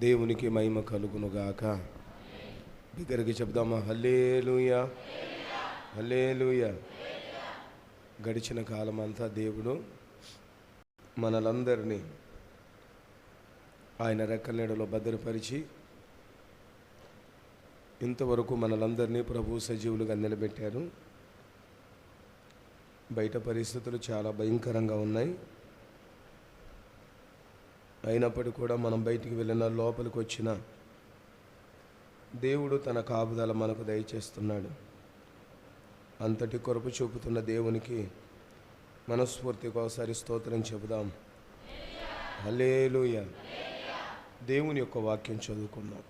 దేవునికి మహిమ కలుగునుగాక. బిగ్గరగా చెప్దామా? హల్లెలూయా, హల్లెలూయా. గడిచిన కాలం అంతా దేవుడు మనలందరినీ ఆయన రెక్కల నీడలో భద్రపరిచి ఇంతవరకు మనలందరినీ ప్రభు సజీవులుగా నిలబెట్టారు. బయట పరిస్థితులు చాలా భయంకరంగా ఉన్నాయి. అయినప్పటికీ కూడా మనం బయటికి వెళ్ళిన లోపలికి వచ్చిన దేవుడు తన కాపుదల మనకు దయచేస్తున్నాడు. అంతటి కృప చూపుతున్న దేవునికి మనస్ఫూర్తిగా ఒకసారి స్తోత్రం చెబుదాం. హల్లెలూయా. దేవుని యొక్క వాక్యం చదువుకుందాం.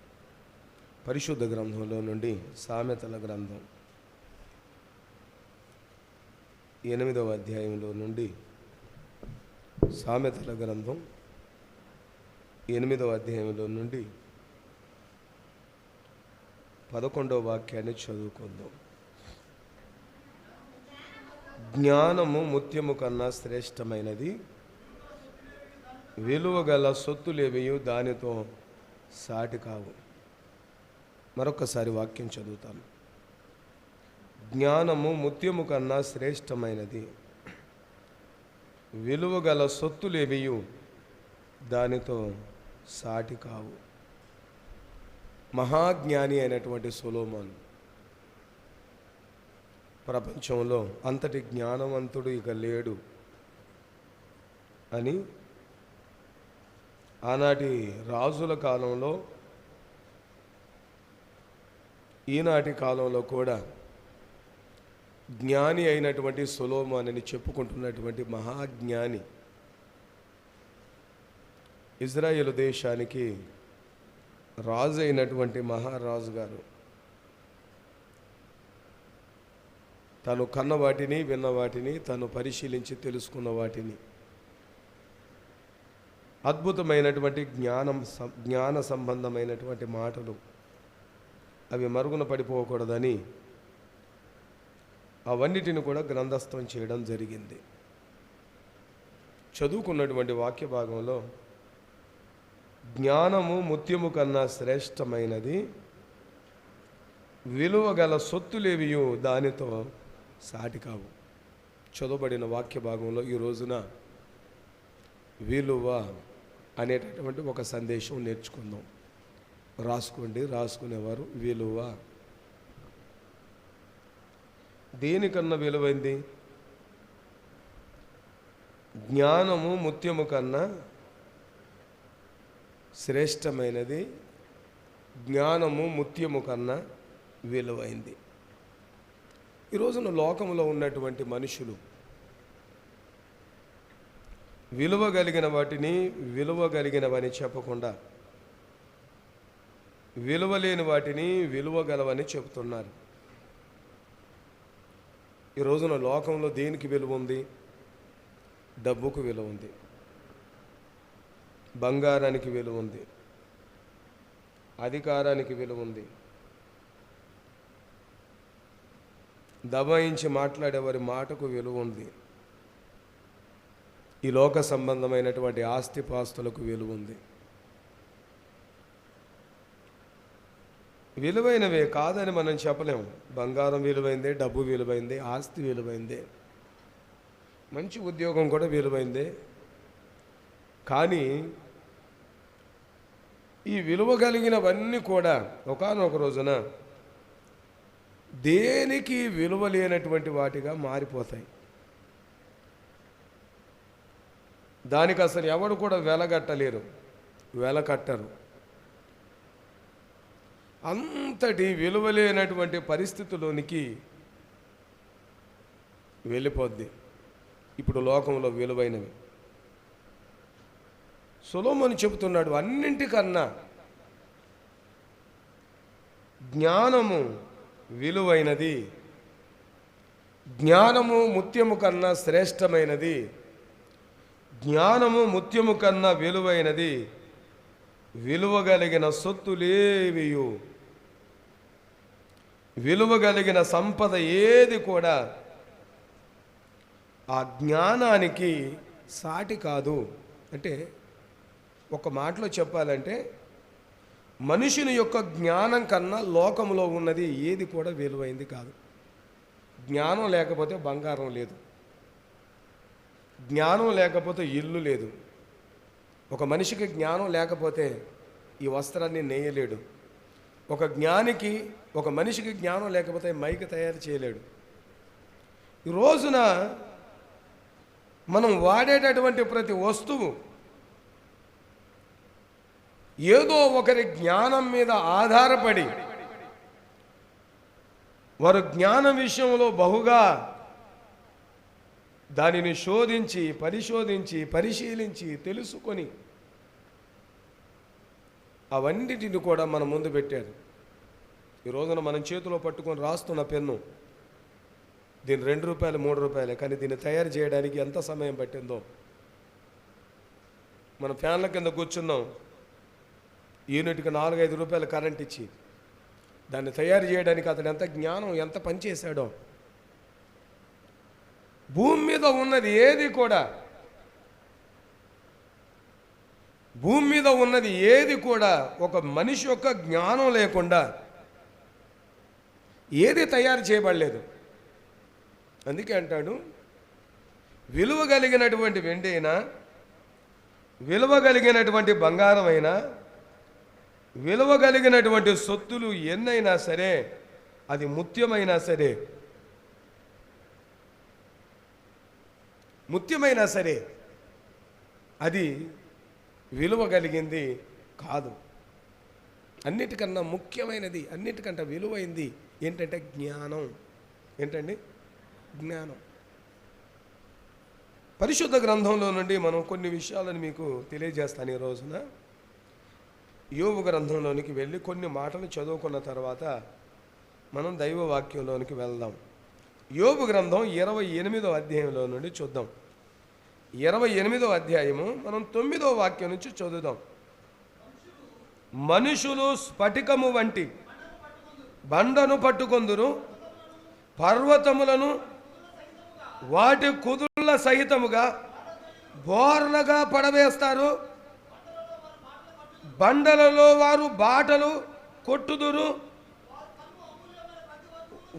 పరిశుద్ధ గ్రంథంలో నుండి సామెతల గ్రంథం 8వ అధ్యాయంలో నుండి సామెతల గ్రంథం 8వ అధ్యాయంలో నుండి 11వ వాక్యాన్ని చదువుకుందాం. జ్ఞానము ముత్యము కన్నా శ్రేష్టమైనది, విలువగల సొత్తులేవియు దానితో సాటి కావు. మరొకసారి వాక్యం చదువుతాను. జ్ఞానము ముత్యము కన్నా శ్రేష్టమైనది, విలువగల సొత్తులేవియు దానితో సాటి కావు. మహాజ్ఞాని అయినటువంటి సొలొమోను ప్రపంచంలో అంతటి జ్ఞానవంతుడు ఇక లేడు అని ఆనాటి రాజుల కాలంలో ఈనాటి కాలంలో కూడా జ్ఞాని అయినటువంటి సొలొమోను అని చెప్పుకుంటున్నటువంటి మహాజ్ఞాని ఇజ్రాయేలు దేశానికి రాజు అయినటువంటి మహారాజు గారు తను కన్న వాటిని, విన్న వాటిని, తను పరిశీలించి తెలుసుకున్న వాటిని, అద్భుతమైనటువంటి జ్ఞాన సంబంధమైనటువంటి మాటలు అవి మరుగున పడిపోకూడదని అవన్నిటిని కూడా గ్రంథస్థం చేయడం జరిగింది. చదువుకున్నటువంటి వాక్య భాగంలో జ్ఞానము ముత్యము కన్నా శ్రేష్టమైనది, విలువగల సొత్తులేవియు దానితో సాటి కావు. చదువుబడిన వాక్య భాగంలో ఈ రోజున విలువ అనేటటువంటి ఒక సందేశం నేర్చుకుందాం. రాసుకోండి, రాసుకునేవారు. విలువ దేనికన్నా విలువైంది? జ్ఞానము ముత్యము కన్నా శ్రేష్టమైనది, జ్ఞానము ముత్యము కన్నా విలువైంది. ఈ రోజున లోకంలో ఉన్నటువంటి మనుషులు విలువ కలిగిన వాటిని విలువ కలిగినవని చెప్పకుండా విలువ లేని వాటిని విలువ గలవని చెబుతున్నారు. ఈ రోజున లోకంలో దేనికి విలువ ఉంది? డబ్బుకు విలువ ఉంది, బంగారానికి విలువ ఉంది, అధికారానికి విలువ ఉంది, దబాయించి మాట్లాడేవారి మాటకు విలువ ఉంది, ఈ లోక సంబంధమైనటువంటి ఆస్తిపాస్తులకు విలువ ఉంది. విలువైనవే కాదని మనం చెప్పలేము. బంగారం విలువైందే, డబ్బు విలువైందే, ఆస్తి విలువైందే, మంచి ఉద్యోగం కూడా విలువైందే. కానీ ఈ విలువ కలిగినవన్నీ కూడా ఒకానొక రోజున దేనికి విలువ లేనటువంటి వాటిగా మారిపోతాయి. దానికి అసలు ఎవడు కూడా వెలగట్టలేరు, వెలకట్టరు. అంతటి విలువలేనటువంటి పరిస్థితుల్లోనికి వెళ్ళిపోద్ది ఇప్పుడు లోకంలో విలువైనవి. సొలొమోను చెబుతున్నాడు, అన్నింటికన్నా జ్ఞానము విలువైనది, జ్ఞానము ముత్యము కన్నా శ్రేష్టమైనది, జ్ఞానము ముత్యము కన్నా విలువైనది, విలువగలిగిన సొత్తులేవియు, విలువగలిగిన సంపద ఏది కూడా ఆ జ్ఞానానికి సాటి కాదు. అంటే ఒక మాటలో చెప్పాలంటే మనుషుని యొక్క జ్ఞానం కన్నా లోకంలో ఉన్నది ఏది కూడా విలువైంది కాదు. జ్ఞానం లేకపోతే బంగారం లేదు, జ్ఞానం లేకపోతే ఇల్లు లేదు. ఒక మనిషికి జ్ఞానం లేకపోతే ఈ వస్త్రాన్ని నేయలేడు. ఒక మనిషికి జ్ఞానం లేకపోతే మైక్ తయారు చేయలేడు. ఈ రోజున మనం వాడేటటువంటి ప్రతి వస్తువు ఏదో ఒకరి జ్ఞానం మీద ఆధారపడి, వారు జ్ఞానం విషయంలో బహుగా దానిని శోధించి పరిశీలించి తెలుసుకొని అవన్నిటిని కూడా మన ముందు పెట్టారు. ఈ రోజున మనం చేతిలో పట్టుకొని రాస్తున్న పెన్ను, దీని 2 రూపాయలు 3 రూపాయలే, కానీ దీన్ని తయారు చేయడానికి ఎంత సమయం పట్టిందో. మన ఫ్యాన్ల కింద కూర్చున్నాం, యూనిట్కి 4-5 రూపాయలు కరెంట్ ఇచ్చి దాన్ని తయారు చేయడానికి అతను ఎంత జ్ఞానం, ఎంత పనిచేశాడో. భూమి మీద ఉన్నది ఏది కూడా ఒక మనిషి యొక్క జ్ఞానం లేకుండా ఏది తయారు చేయబడలేదు. అందుకే అంటాడు, విలువ కలిగినటువంటి వెండి అయినా, విలువ కలిగినటువంటి బంగారం అయినా, విలువ కలిగినటువంటి సొత్తులు ఎన్నైనా సరే, అది ముత్యమైనా సరే అది విలువ కలిగింది కాదు. అన్నిటికన్నా ముఖ్యమైనది, అన్నిటికంటే విలువైంది ఏంటంటే జ్ఞానం. ఏంటండి? జ్ఞానం. పరిశుద్ధ గ్రంథంలో నుండి మనం కొన్ని విషయాలను మీకు తెలియజేస్తాను. ఈ రోజున యోబు గ్రంథంలోనికి వెళ్ళి కొన్ని మాటలు చదువుకున్న తర్వాత మనం దైవ వాక్యంలోనికి వెళ్దాం. యోబు గ్రంథం 28వ అధ్యాయంలో నుండి చూద్దాం. 28వ అధ్యాయము మనం 9వ వాక్యం నుంచి చదువుదాం. మనుషులు స్ఫటికము వంటి బండను పట్టుకొందురు, పర్వతములను వాటి కుదుళ్ళ సహితముగా బోర్లగా పడవేస్తారు. బండలలో వారు బాటలు కొట్టుదురు.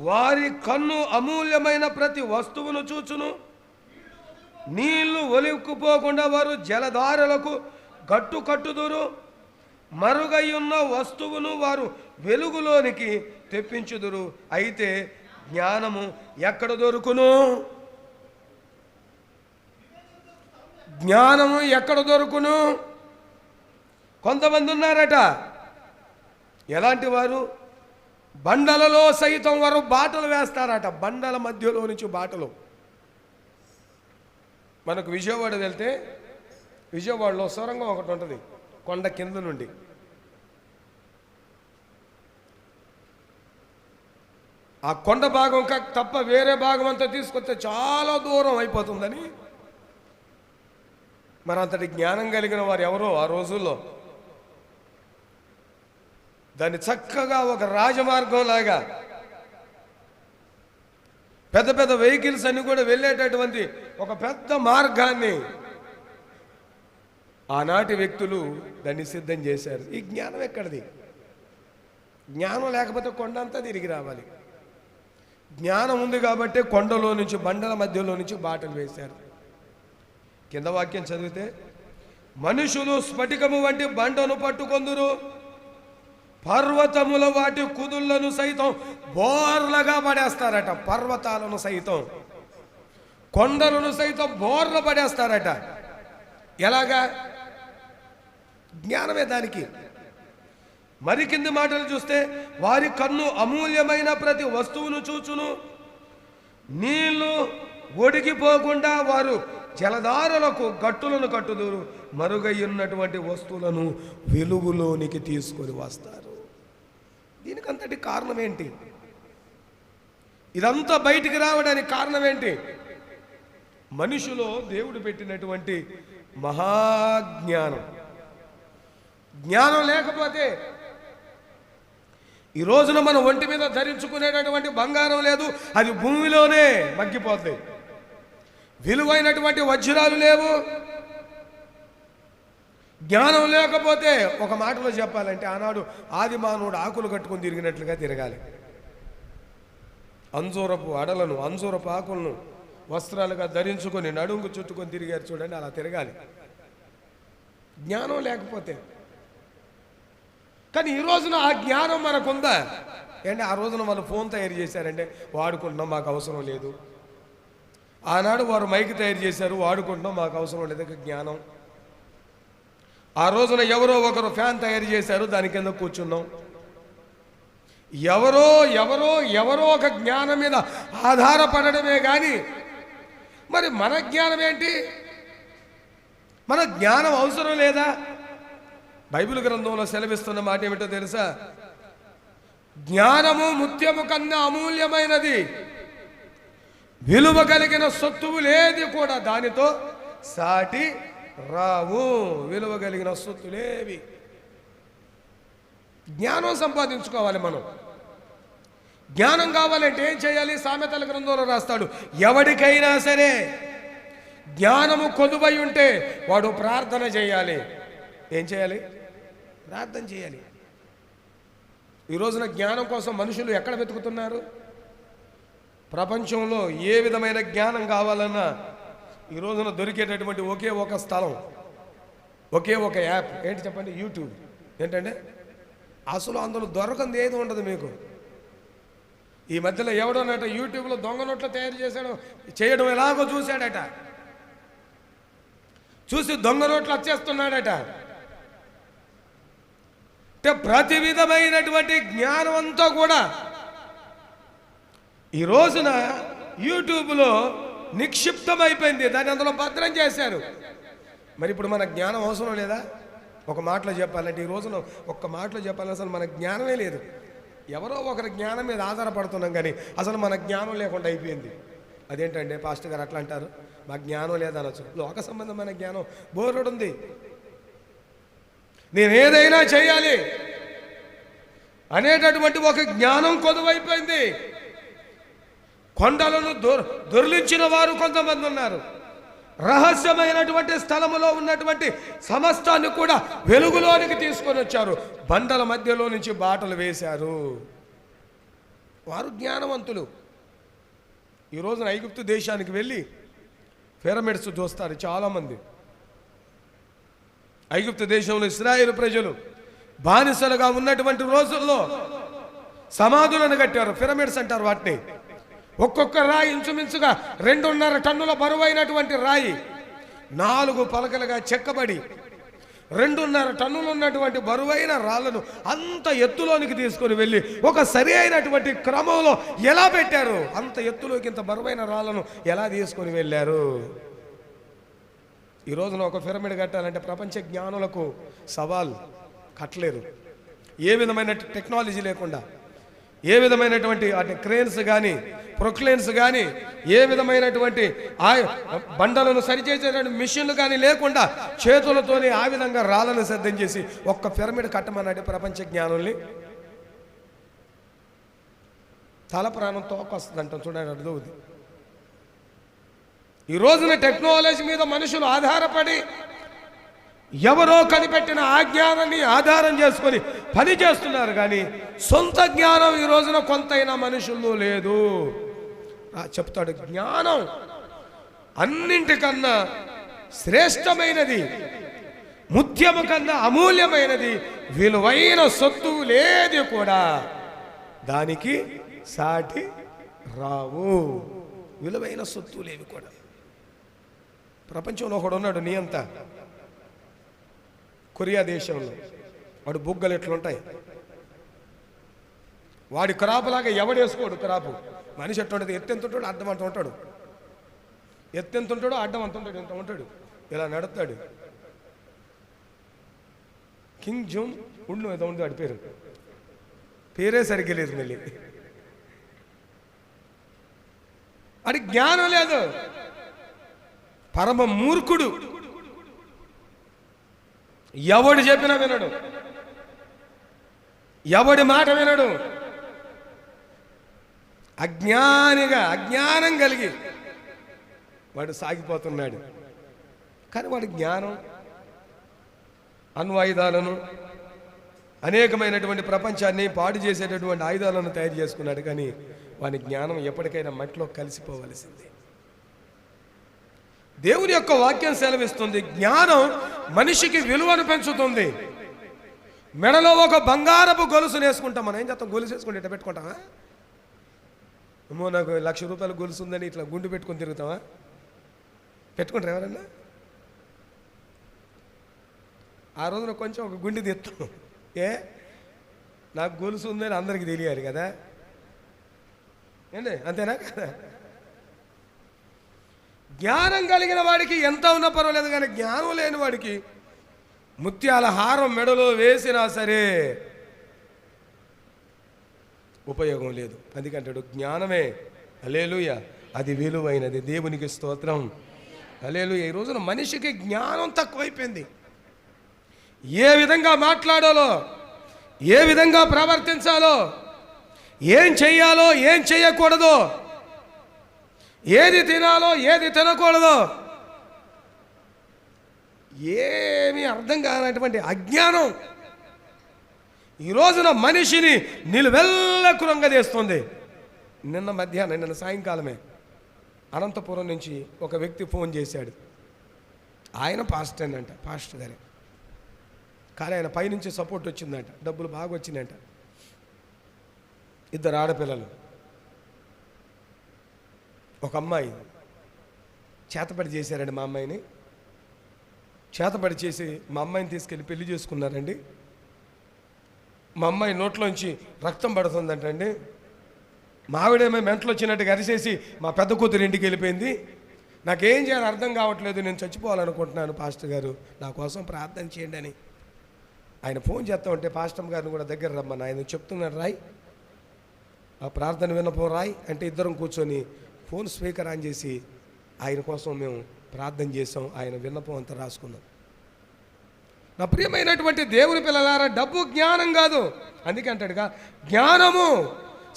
వారి కన్ను అమూల్యమైన ప్రతి వస్తువును చూచును. నీళ్లు ఒలిక్కుపోకుండా వారు జలధారలకు గట్టు కట్టుదురు. మరుగయ్యున్న వస్తువును వారు వెలుగులోనికి తెప్పించుదురు. అయితే జ్ఞానము ఎక్కడ దొరుకును? జ్ఞానము ఎక్కడ దొరుకును? కొంతమంది ఉన్నారట, ఎలాంటి వారు? బండలలో సైతం వారు బాటలు వేస్తారట. బండల మధ్యలో నుంచి బాటలు. మనకు విజయవాడ వెళ్తే, విజయవాడలో సొరంగం ఒకటి ఉంటుంది, కొండ కింద నుండి. ఆ కొండ భాగం తప్ప వేరే భాగం అంతా తీసుకొస్తే చాలా దూరం అయిపోతుందని, మరి అంతటి జ్ఞానం కలిగిన వారు ఎవరో ఆ రోజుల్లో దాన్ని చక్కగా ఒక రాజమార్గం లాగా పెద్ద పెద్ద వెహికల్స్ అన్ని కూడా వెళ్ళేటటువంటి ఒక పెద్ద మార్గాన్ని ఆనాటి వ్యక్తులు దాన్ని సిద్ధం చేశారు. ఈ జ్ఞానం ఎక్కడిది? జ్ఞానం లేకపోతే కొండ అంతా తిరిగి రావాలి. జ్ఞానం ఉంది కాబట్టి కొండలో నుంచి, బండల మధ్యలో నుంచి బాటలు వేశారు. కింద వాక్యం చదివితే, మనుషులు స్ఫటికము వంటి బండను పట్టుకొందురు, పర్వతముల వాటి కుదుళ్లను సైతం బోర్లగా పడేస్తారట. పర్వతాలను సైతం, కొండలను సైతం బోర్ల పడేస్తారట. ఎలాగా? జ్ఞానమే దానికి. మరి కింది మాటలు చూస్తే, వారి కన్ను అమూల్యమైన ప్రతి వస్తువును చూచును. నీళ్లు ఒడిగిపోకుండా వారు జలధారలకు గట్టులను కట్టుదురు. మరుగయ్యున్నటువంటి వస్తువులను వెలుగులోనికి తీసుకొని వస్తారు. దీనికంతటి కారణం ఏంటి? ఇదంతా బయటికి రావడానికి కారణం ఏంటి? మనిషిలో దేవుడు పెట్టినటువంటి మహాజ్ఞానం. జ్ఞానం లేకపోతే ఈ రోజున మన ఒంటి మీద ధరించుకునేటటువంటి బంగారం లేదు, అది భూమిలోనే జ్ఞానం లేకపోతే ఒక మాటలో చెప్పాలంటే ఆనాడు ఆది మానవుడు ఆకులు కట్టుకొని తిరిగినట్లుగా తిరగాలి. అంజూరపు అడలను, అంజూరపు ఆకులను వస్త్రాలుగా ధరించుకొని నడుంగు చుట్టుకొని తిరిగారు చూడండి, అలా తిరగాలి జ్ఞానం లేకపోతే. కానీ ఈ రోజున ఆ జ్ఞానం మనకుందా అంటే ఆ రోజున వాళ్ళు ఫోన్ తయారు చేశారంటే వాడుకుంటున్నాం, మాకు అవసరం లేదు. ఆనాడు వారు మైక్ తయారు చేశారు, వాడుకుంటున్నాం, మాకు అవసరం లేదు జ్ఞానం. ఆ రోజున ఎవరో ఒకరు ఫ్యాన్ తయారు చేశారు, దాని కింద కూర్చున్నాం. ఎవరో ఒక జ్ఞానం మీద ఆధారపడడమే కానీ మరి మన జ్ఞానం ఏంటి? మన జ్ఞానం అవసరం లేదా? బైబిల్ గ్రంథంలో సెలవిస్తున్న మాట ఏమిటో తెలుసా? జ్ఞానము ముత్యము కన్నా అమూల్యమైనది, విలువ కలిగిన సొత్తువు లేది కూడా దానితో సాటి రావు. విలువ కలిగిన సొత్తులేవి. జ్ఞానం సంపాదించుకోవాలి మనం. జ్ఞానం కావాలంటే ఏం చేయాలి? సామెతల గ్రంథంలో రాస్తాడు, ఎవరికైనా సరే జ్ఞానము కొదువై ఉంటే వాడు ప్రార్థన చేయాలి. ఏం చేయాలి? ప్రార్థన చేయాలి. ఈ రోజున జ్ఞానం కోసం మనుషులు ఎక్కడ వెతుకుతున్నారు? ప్రపంచంలో ఏ విధమైన జ్ఞానం కావాలన్నా ఈ రోజున దొరికేటటువంటి ఒకే ఒక స్థలం, ఒకే ఒక యాప్ ఏంటి చెప్పండి? యూట్యూబ్. ఏంటంటే అసలు అందులో దొరకంది ఏది ఉండదు మీకు. ఈ మధ్యలో ఎవడోనట యూట్యూబ్లో దొంగ నోట్లు తయారు చేశాడు, చేయడం ఎలాగో చూశాడట, చూసి దొంగ నోట్లు వచ్చేస్తున్నాడట. అంటే ప్రతి విధమైనటువంటి జ్ఞానం అంతా కూడా ఈ రోజున యూట్యూబ్లో నిక్షిప్తమైపోయింది, దాన్ని అందులో భద్రం చేశారు. మరి ఇప్పుడు మన జ్ఞానం అవసరం లేదా? ఒక మాటలో చెప్పాలంటే ఈ రోజున ఒక్క మాటలో చెప్పాలంటే అసలు మన జ్ఞానమే లేదు. ఎవరో ఒకరి జ్ఞానం మీద ఆధారపడుతున్నాం కానీ అసలు మన జ్ఞానం లేకుండా అయిపోయింది. అదేంటంటే పాస్టర్ గారు అట్లా అంటారు, మా జ్ఞానం లేదనొచ్చు. లోక సంబంధమైన జ్ఞానం బోరుడు ఉంది. నేను ఏదైనా చేయాలి అనేటటువంటి ఒక జ్ఞానం కొదువైపోయింది. కొండలను దొర్లించిన వారు కొంతమంది ఉన్నారు. రహస్యమైనటువంటి స్థలములో ఉన్నటువంటి సమస్తాన్ని కూడా వెలుగులోనికి తీసుకొని వచ్చారు. బండల మధ్యలో నుంచి బాటలు వేశారు. వారు జ్ఞానవంతులు. ఈ రోజున ఐగుప్తు దేశానికి వెళ్ళి పిరమిడ్స్ చూస్తారు చాలామంది. ఐగుప్తు దేశంలో ఇశ్రాయేలు ప్రజలు బానిసలుగా ఉన్నటువంటి రోజుల్లో సమాధులను కట్టారు. పిరమిడ్స్ అంటారు వాటిని. ఒక్కొక్క రాయి ఇంచుమించుగా 2.5 టన్నుల బరువైనటువంటి రాయి 4 పలకలుగా చెక్కబడి 2.5 టన్నులు ఉన్నటువంటి బరువైన రాళ్లను అంత ఎత్తులోనికి తీసుకొని వెళ్ళి ఒక సరి అయినటువంటి క్రమంలో ఎలా పెట్టారు? అంత ఎత్తులోకి ఇంత బరువైన రాళ్లను ఎలా తీసుకొని వెళ్ళారు? ఈ రోజున ఒక పిరమిడ్ కట్టాలంటే ప్రపంచ జ్ఞానులకు సవాల్. కట్టలేరు. ఏ విధమైన టెక్నాలజీ లేకుండా, ఏ విధమైనటువంటి క్రేన్స్ కానీ ప్రొక్లైన్స్ కానీ, ఏ విధమైనటువంటి బండలను సరిచేసేటువంటి మిషన్లు కానీ లేకుండా చేతులతోనే ఆ విధంగా రాళ్ళను సిద్ధం చేసి ఒక్క పిరమిడ్ కట్టమన్నాడు ప్రపంచ జ్ఞానుల్ని. తల ప్రాణం తోకొస్తుంది అంటాం చూడండి, అర్థమవుతుంది. ఈ రోజున టెక్నాలజీ మీద మనుషులు ఆధారపడి ఎవరో కనిపెట్టిన ఆ జ్ఞానాన్ని ఆధారం చేసుకొని పని చేస్తున్నారు. కానీ సొంత జ్ఞానం ఈ రోజున కొంతైనా మనుషుల్లో లేదు. చెప్తాడు, జ్ఞానం అన్నింటికన్నా శ్రేష్టమైనది, ముత్యము కన్నా అమూల్యమైనది, విలువైన సొత్తు లేదు కూడా దానికి సాటి రావు. విలువైన సొత్తు లేవి కూడా. ప్రపంచంలో ఒకడు ఉన్నాడు నియంత, కొరియా దేశంలో. వాడు బుగ్గలు ఎట్లుంటాయి, వాడి క్రాపులాగా ఎవడేసుకోడు క్రాపు. మనిషి ఎట్లుంటుంది, ఎత్తెంతుంటాడు, అడ్డం అంత ఉంటాడు, ఎత్తెంతుంటాడు, అడ్డం అంత ఉంటాడు, ఎంత ఉంటాడు, ఇలా నడుస్తాడు. కింగ్ జూమ్ ఉండు ఏదో ఉంది వాడి పేరు, పేరే సరిగ్గా లేదు. మళ్ళీ వాడి జ్ఞానం లేదు, పరమ మూర్ఖుడు. ఎవడు చెప్పినా వినడు, ఎవడి మాట వినడు. అజ్ఞానం కలిగి వాడు సాగిపోతున్నాడు. కానీ వాడి జ్ఞానం అణ్వాయుధాలను, అనేకమైనటువంటి ప్రపంచాన్ని పాడు చేసేటటువంటి ఆయుధాలను తయారు చేసుకున్నాడు. కానీ వాని జ్ఞానం ఎప్పటికైనా మట్టిలో కలిసిపోవలసిందే. దేవుని యొక్క వాక్యం సెలవిస్తుంది, జ్ఞానం మనిషికి విలువను పెంచుతుంది. మెడలో ఒక బంగారపు గొలుసు వేసుకుంటాం. మనం ఏం చేస్తాం? గొలుసు వేసుకుంటే ఇట్లా పెట్టుకుంటామా? అమ్మో, నాకు 1,00,000 రూపాయలు గొలుసు ఉందని ఇట్లా గుండు పెట్టుకొని తిరుగుతామా? పెట్టుకుంటారు ఎవరన్నా? ఆ రోజున కొంచెం ఒక గుండె తీస్తాం. నాకు గొలుసు ఉందని అందరికీ తెలియాలి కదా, ఏంటి? అంతేనా కదా? జ్ఞానం కలిగిన వాడికి ఎంత ఉన్నా పర్వాలేదు, కానీ జ్ఞానం లేని వాడికి ముత్యాల హారం మెడలో వేసినా సరే ఉపయోగం లేదు. అందుకంటాడు జ్ఞానమే, హల్లెలూయా, అది విలువైనది. దేవునికి స్తోత్రం, హల్లెలూయా. ఈ రోజున మనిషికి జ్ఞానం తక్కువైపోయింది. ఏ విధంగా మాట్లాడాలో, ఏ విధంగా ప్రవర్తించాలో, ఏం చెయ్యాలో, ఏం చెయ్యకూడదో, ఏది తినాలో, ఏది తినకూడదో ఏమీ అర్థం కానటువంటి అజ్ఞానం ఈ రోజున మనిషిని నిలువెల్లకురంగదీస్తుంది. నిన్న సాయంకాలమే అనంతపురం నుంచి ఒక వ్యక్తి ఫోన్ చేశాడు. ఆయన పాస్టర్ అంట, పాస్టర్ గారే. కానీ ఆయన పైనుంచి సపోర్ట్ వచ్చిందంట, డబ్బులు బాగా వచ్చిందంట. 2 ఆడపిల్లలు, ఒక అమ్మాయి. చేతపడి చేశారండి మా అమ్మాయిని. చేతపడి చేసి మా అమ్మాయిని తీసుకెళ్ళి పెళ్లి చేసుకున్నారండి. మా అమ్మాయి నోట్లోంచి రక్తం పడుతుందంటండి. మావిడేమో మెంటలు వచ్చినట్టుగా అరిసేసి మా పెద్ద కూతురు ఇంటికి వెళ్ళిపోయింది. నాకేం చేయాలో అర్థం కావట్లేదు, నేను చచ్చిపోవాలనుకుంటున్నాను, పాస్టర్ గారు నా కోసం ప్రార్థన చేయండి అని ఆయన ఫోన్ చేస్తా ఉంటే, పాస్టర్ గారిని కూడా దగ్గర రమ్మని ఆయన చెప్తున్నాడు, రాయ్ ఆ ప్రార్థన విన్నపం రాయ్ అంటే, ఇద్దరం కూర్చొని ఫోన్ స్పీకర్ ఆన్ చేసి ఆయన కోసం మేము ప్రార్థన చేసాం. ఆయన విన్నపం అంతా రాసుకున్నాం. నా ప్రియమైనటువంటి దేవుని పిల్లలారా, డబ్బు జ్ఞానం కాదు. అందుకే అంటాడుగా, జ్ఞానము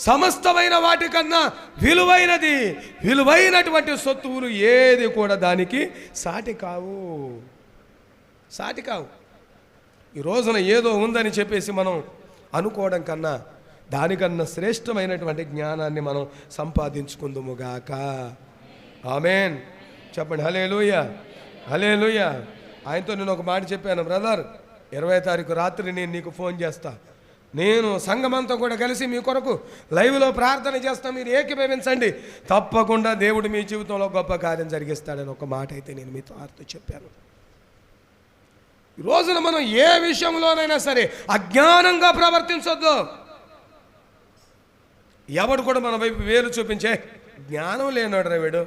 సమస్తమైన వాటికన్నా విలువైనది. విలువైనటువంటి సొత్తువులు ఏది కూడా దానికి సాటి కావు, సాటి కావు. ఈ రోజున ఏదో ఉందని చెప్పేసి మనం అనుకోవడం కన్నా దానికన్నా శ్రేష్టమైనటువంటి జ్ఞానాన్ని మనం సంపాదించుకుందుముగాక. ఆమేన్ చెప్పండి. హల్లెలూయా, హల్లెలూయా. ఆయనతో నేను ఒక మాట చెప్పాను, బ్రదర్ 20వ తారీఖు రాత్రి నేను నీకు ఫోన్ చేస్తా, నేను సంఘమంతా కూడా కలిసి మీ కొరకు లైవ్లో ప్రార్థన చేస్తా, మీరు ఏకీభవించండి, తప్పకుండా దేవుడు మీ జీవితంలో గొప్ప కార్యం జరిగిస్తాడని ఒక మాట అయితే నేను మీతో ఆర్తో చెప్పాను. ఈ రోజున మనం ఏ విషయంలోనైనా సరే అజ్ఞానంగా ప్రవర్తించొద్దు. ఎవడు కూడా మన వైపు వేలు చూపించే జ్ఞానం లేనాడు వీడు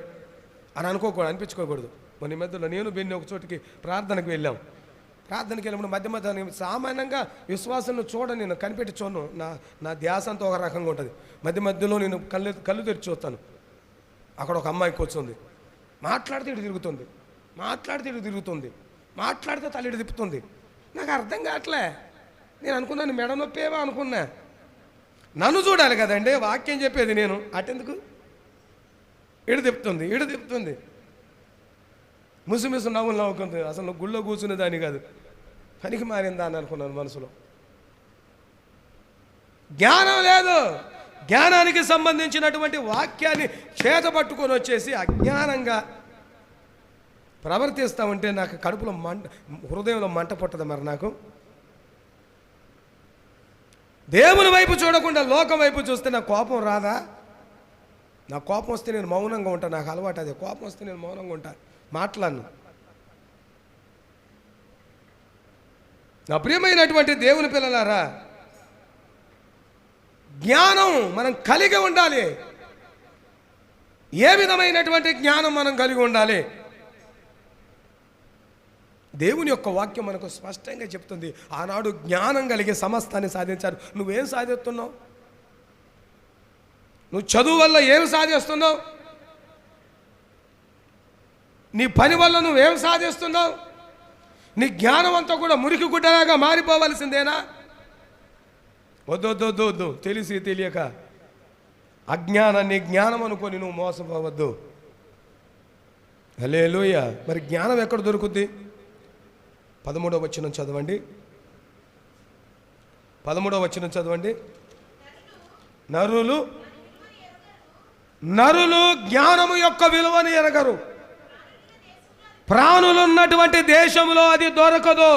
అని అనిపించుకోకూడదు. మన మధ్యలో నేను బెన్ని ఒక చోటికి ప్రార్థనకు వెళ్ళాం. ప్రార్థనకి వెళ్ళినప్పుడు మధ్య సామాన్యంగా విశ్వాసం నేను కనిపెట్టి చూడను. నా ధ్యాస అంతా ఒక రకంగా ఉంటుంది. మధ్యలో నేను కళ్ళు తెరిచి చూస్తాను. అక్కడ ఒక అమ్మాయి కూర్చుంది, మాట్లాడితే ఇటు తిరుగుతుంది, మాట్లాడితే తల్లి ఇటు తిప్పుతుంది. నాకు అర్థం కావట్లే. నేను అనుకున్నాను మెడ నొప్పేమో అనుకున్నా. నన్ను చూడాలి కదండి, వాక్యం చెప్పేది నేను. అటెందుకు ఇటు తిప్పుతుంది, ముసుమిసు నవ్వులు నవ్వుకుంది. అసలు నువ్వు గుళ్ళో కూర్చునే దాన్ని కాదు, పనికి మారిందా అని అనుకున్నాను మనసులో. జ్ఞానం లేదు. జ్ఞానానికి సంబంధించినటువంటి వాక్యాన్ని చేతపట్టుకొని వచ్చేసి అజ్ఞానంగా ప్రవర్తిస్తూ ఉంటే నాకు కడుపులో హృదయంలో మంట పుట్టదు. మరి నాకు దేవుని వైపు చూడకుండా లోకం వైపు చూస్తే నాకు కోపం రాదా? నా కోపం వస్తే నేను మౌనంగా ఉంటాను. నాకు అలవాటు అదే, కోపం వస్తే నేను మౌనంగా ఉంటాను, మాట్లాడను. నా ప్రియమైనటువంటి దేవుని పిల్లలారా, జ్ఞానం మనం కలిగి ఉండాలి. ఏ విధమైనటువంటి జ్ఞానం మనం కలిగి ఉండాలి? దేవుని యొక్క వాక్యం మనకు స్పష్టంగా చెప్తుంది. ఆనాడు జ్ఞానం కలిగి సమస్తాన్ని సాధించారు. నువ్వేం సాధిస్తున్నావు? నువ్వు చదువు వల్ల ఏం సాధిస్తున్నావు? నీ పని వల్ల నువ్వేం సాధిస్తున్నావు? నీ జ్ఞానం అంతా కూడా మురికి గుడ్డలాగా మారిపోవలసిందేనా? వద్దు, తెలిసి తెలియక అజ్ఞానాన్ని జ్ఞానం అనుకొని నువ్వు మోసపోవద్దు. హల్లెలూయా. మరి జ్ఞానం ఎక్కడ దొరుకుద్ది? 13వ వచనం చదవండి. 13వ వచనం చదవండి. నరులు జ్ఞానము యొక్క విలువను ఎరగరు. ప్రాణులున్నటువంటి దేశంలో అది దొరకదు.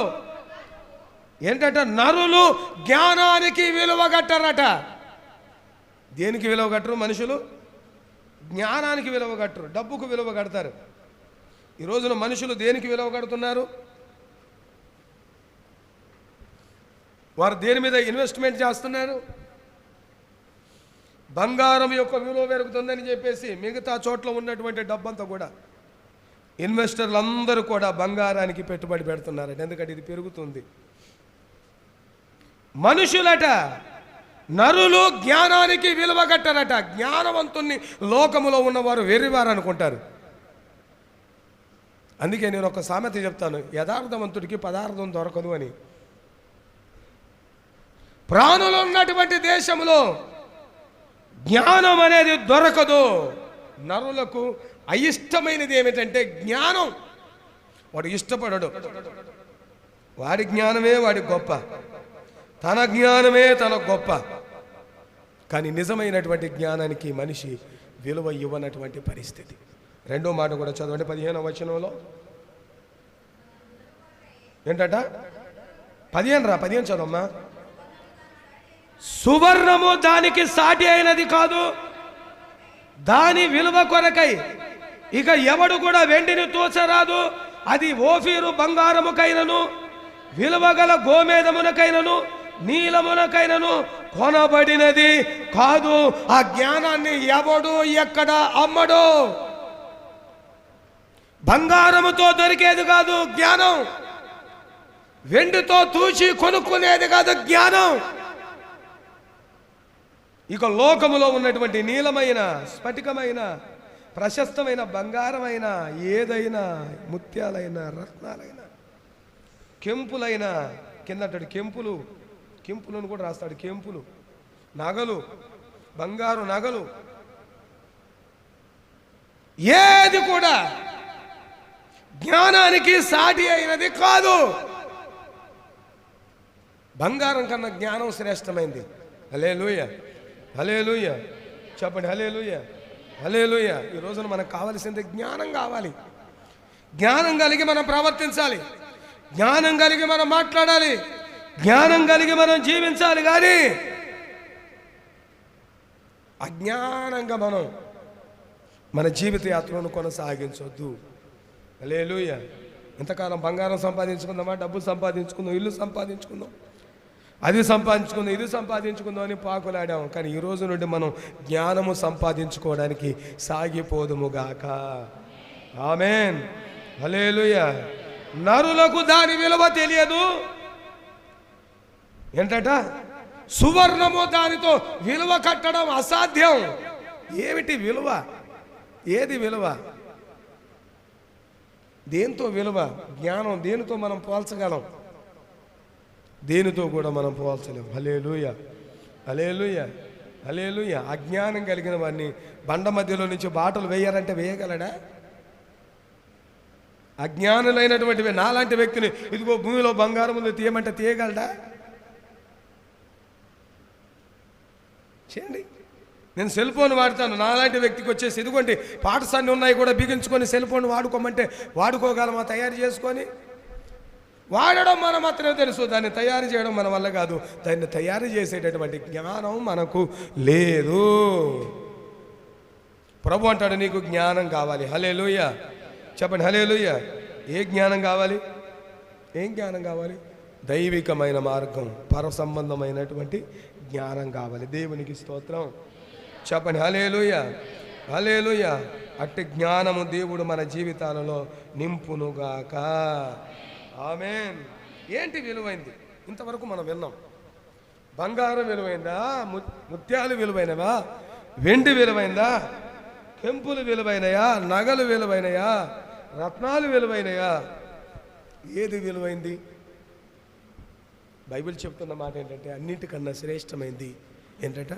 ఏంటంటే నరులు జ్ఞానానికి విలువ కట్టరట. దేనికి విలువ కట్టరు? మనుషులు జ్ఞానానికి విలువ కట్టరు, డబ్బుకు విలువ కడతారు. ఈ రోజున మనుషులు దేనికి విలువ కడుతున్నారు? వారు దేని మీద ఇన్వెస్ట్మెంట్ చేస్తున్నారు? బంగారం యొక్క విలువ పెరుగుతుందని చెప్పేసి మిగతా చోట్ల ఉన్నటువంటి డబ్బంతా కూడా ఇన్వెస్టర్లు అందరూ కూడా బంగారానికి పెట్టుబడి పెడుతున్నారట. ఎందుకంటే ఇది పెరుగుతుంది. మనుషులట, నరులు జ్ఞానానికి విలువ కట్టరట. జ్ఞానవంతుణ్ణి లోకములో ఉన్నవారు వెర్రివారు అనుకుంటారు. అందుకే నేను ఒక సామెత చెప్తాను, యథార్థవంతుడికి పదార్థం దొరకదు అని. ప్రాణులు ఉన్నటువంటి దేశంలో జ్ఞానం అనేది దొరకదు. నరులకు అయిష్టమైనది ఏమిటంటే జ్ఞానం. వాడు ఇష్టపడడు. వాడి జ్ఞానమే వాడి గొప్ప, తన జ్ఞానమే తన గొప్ప. కానీ నిజమైనటువంటి జ్ఞానానికి మనిషి విలువ ఇవ్వనటువంటి పరిస్థితి. రెండో మాట కూడా చదవండి, 15వ వచనంలో. ఏంటట? 15 చదవమ్మా. సువర్ణము దానికి సాటి అయినది కాదు, దాని విలువ కొరకై ఇక ఎవడు కూడా వెండిని తూచరాదు. అది ఓఫీరు బంగారముకైనను విలువగల గోమేధమునకైనను నీలమునకైనను కొనబడినది కాదు. ఆ జ్ఞానాన్ని ఎవడు ఎక్కడ అమ్మడు. బంగారముతో దొరికేది కాదు జ్ఞానం, వెండితో తూచి కొనుక్కునేది కాదు జ్ఞానం. ఇక లోకములో ఉన్నటువంటి నీలమైన, స్ఫటికమైన, ప్రశస్తమైన బంగారమైన, ఏదైనా ముత్యాలైన, రత్నాలైన, కెంపులైన, కిందటి కెంపులను కూడా రాస్తాడు. కెంపులు, నగలు, బంగారు నగలు, ఏది కూడా జ్ఞానానికి సాటి అయినది కాదు. బంగారం కన్నా జ్ఞానం శ్రేష్టమైంది. హల్లెలూయా, హల్లెలూయా, చెప్పండి హల్లెలూయా, హల్లెలూయా. ఈ రోజున మనకు కావలసింది జ్ఞానం కావాలి. జ్ఞానం కలిగి మనం ప్రవర్తించాలి, జ్ఞానం కలిగి మనం మాట్లాడాలి, జ్ఞానం కలిగి మనం జీవించాలి. కానీ అజ్ఞానంగా మనం మన జీవిత యాత్రను కొనసాగించొద్దు. హల్లెలూయా. ఎంతకాలం బంగారం సంపాదించుకుందామా, డబ్బు సంపాదించుకుందాం, ఇల్లు సంపాదించుకుందాం, అది సంపాదించుకుందాం, ఇది సంపాదించుకుందాం అని పాకులాడాం. కానీ ఈ రోజు నుండి మనం జ్ఞానము సంపాదించుకోవడానికి సాగిపోదుముగాక. ఆమేన్, హల్లెలూయా. నరులకు దాని విలువ తెలియదు. ఏంటట? సువర్ణము దానితో విలువ కట్టడం అసాధ్యం. ఏమిటి విలువ? ఏది విలువ? దేంతో విలువ? జ్ఞానం దేనితో మనం పోల్చగలం? దేనితో కూడా మనం పోల్చలేం. హల్లెలూయా, హల్లెలూయా, హల్లెలూయా. అజ్ఞానం కలిగిన వాడిని బండ మధ్యలో నుంచి బాటలు వేయాలంటే వేయగలడా? అజ్ఞానులైనటువంటి నాలాంటి వ్యక్తిని ఇదిగో భూమిలో బంగారం ఉంది తీయమంటే తీయగలడా? చేయండి. నేను సెల్ ఫోన్ వాడతాను, నాలాంటి వ్యక్తికి వచ్చేసి ఇదిగోండి పార్ట్స్ అన్నీ ఉన్నాయి కూడా బిగించుకొని సెల్ ఫోన్ వాడుకోమంటే వాడుకోగలమా? తయారు చేసుకొని వాడడం మనం మాత్రమే తెలుసు, దాన్ని తయారు చేయడం మన వల్ల కాదు. దాన్ని తయారు చేసేటటువంటి జ్ఞానం మనకు లేదు. ప్రభు అంటాడు నీకు జ్ఞానం కావాలి. హల్లెలూయా, చెప్పండి హల్లెలూయా. ఏ జ్ఞానం కావాలి? ఏం జ్ఞానం కావాలి? దైవికమైన మార్గం, పర సంబంధమైనటువంటి జ్ఞానం కావాలి. దేవునికి స్తోత్రం, చెప్పండి హల్లెలూయా, హల్లెలూయా. అట్టి జ్ఞానము దేవుడు మన జీవితాలలో నింపునుగాక. ఆమేన్. ఏంటి విలువైంది? ఇంతవరకు మనం విన్నాం. బంగారం విలువైందా? ముత్యాలు విలువైనవా? వెండి విలువైందా? కెంపులు విలువైనయా? నగలు విలువైనయా? రత్నాలు విలువైనయా? ఏది విలువైంది? బైబిల్ చెప్తున్న మాట ఏంటంటే అన్నింటికన్నా శ్రేష్టమైంది ఏంటంట?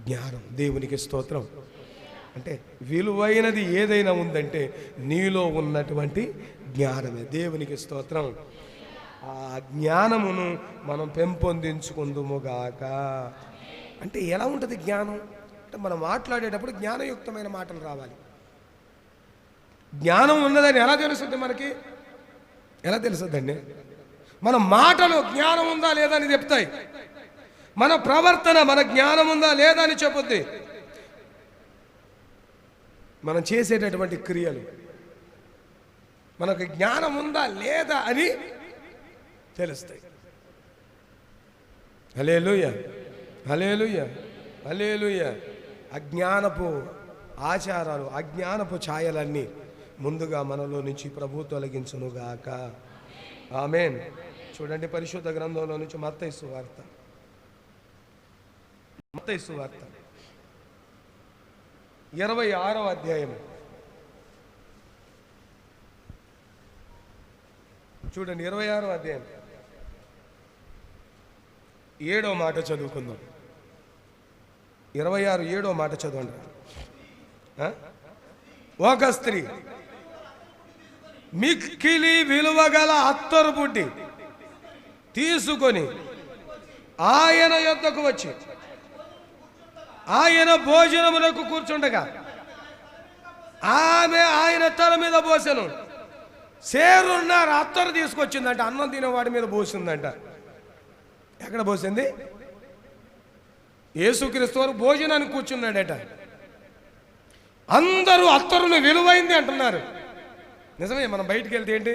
జ్ఞానం. దేవునికి స్తోత్రం. అంటే విలువైనది ఏదైనా ఉందంటే నీలో ఉన్నటువంటి జ్ఞానమే. దేవునికి స్తోత్రం. ఆ జ్ఞానమును మనం పెంపొందించుకుందుముగాక. అంటే ఎలా ఉంటుంది జ్ఞానం అంటే, మనం మాట్లాడేటప్పుడు జ్ఞానయుక్తమైన మాటలు రావాలి. జ్ఞానం ఉన్నదని ఎలా తెలుస్తుంది మనకి? ఎలా తెలుస్తుందండి? మన మాటలు జ్ఞానం ఉందా లేదా అని చెప్తాయి. మన ప్రవర్తన మన జ్ఞానం ఉందా లేదా అని చెప్పుద్ది. మనం చేసేటటువంటి క్రియలు మనకు జ్ఞానం ఉందా లేదా అని తెలుస్తాయి. హల్లెలూయా, హల్లెలూయా, హల్లెలూయా. అజ్ఞానపు ఆచారాలు, అజ్ఞానపు ఛాయలన్నీ ముందుగా మనలో నుంచి ప్రభు తొలగించునుగాక. ఆమేన్. చూడండి, పరిశుద్ధ గ్రంథంలో నుంచి మత్తయి సువార్త, మత్తయి సువార్త 26వ అధ్యాయం చూడండి. 26వ అధ్యాయం 7వ మాట చదువుకుందాం. 26 7వ మాట చదవండి. ఒక స్త్రీ మిక్కిలి విలువగల అత్తరు బుడ్డి తీసుకొని ఆయన యొద్దకు వచ్చి ఆయన భోజనమునకు కూర్చుండగా ఆమె ఆయన తల మీద పోసెను. సేరున్నర అత్తరు తీసుకొచ్చిందంట, అన్నం తినేవాడి మీద పోసిందంట. ఎక్కడ పోసింది? యేసుక్రీస్తు వారు భోజనానికి కూర్చున్నాడట. అందరూ అత్తరును విలువైంది అంటున్నారు. నిజమే. మనం బయటికి వెళ్తే ఏంటి,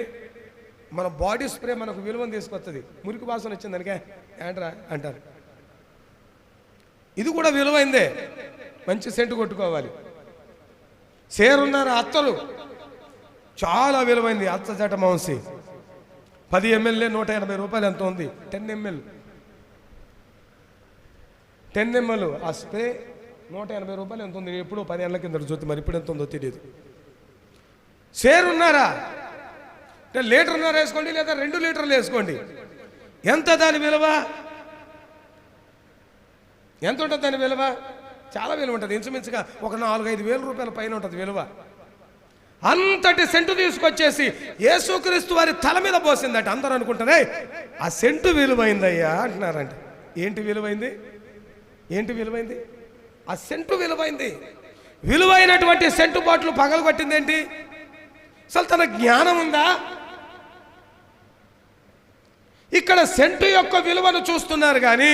మన బాడీ స్ప్రే మనకు విలువను తీసుకొస్తుంది. మురికి వాసన వచ్చింది దానికే ఏంట్రా అంటారు. ఇది కూడా విలువైందే, మంచి సెంటు కొట్టుకోవాలి. సేరున్నర అత్తరు చాలా విలువైంది. అత్త జట మాంసి 10 ml 180 రూపాయలు ఎంత ఉంది. 10 ml ఆ స్ప్రే 180 రూపాయలు ఎంత ఉంది. ఎప్పుడో 10 ఏళ్ల కింద చూస్తే, మరి ఇప్పుడు ఎంత ఉందో తెలియదు. సేరున్నారా అంటే లీటర్న్నర వేసుకోండి, లేదా 2 లీటర్లు వేసుకోండి. ఎంత దాని విలువ? ఎంత ఉంటుంది దాని విలువ? చాలా విలువ ఉంటుంది. ఇంచుమించుగా ఒక 4-5 వేల రూపాయల పైన ఉంటుంది విలువ. అంతటి సెంటు తీసుకొచ్చేసి యేసుక్రీస్తు వారి తల మీద పోసిందట. అందరూ అనుకుంటారే ఆ సెంటు విలువైందయ్యా అంటున్నారంట. ఏంటి విలువైంది? ఏంటి విలువైంది? ఆ సెంటు విలువైంది. విలువైనటువంటి సెంటు బాటిల్ పగలగొట్టింది ఏంటి? అసలు తన జ్ఞానం ఉందా? ఇక్కడ సెంటు యొక్క విలువను చూస్తున్నారు కానీ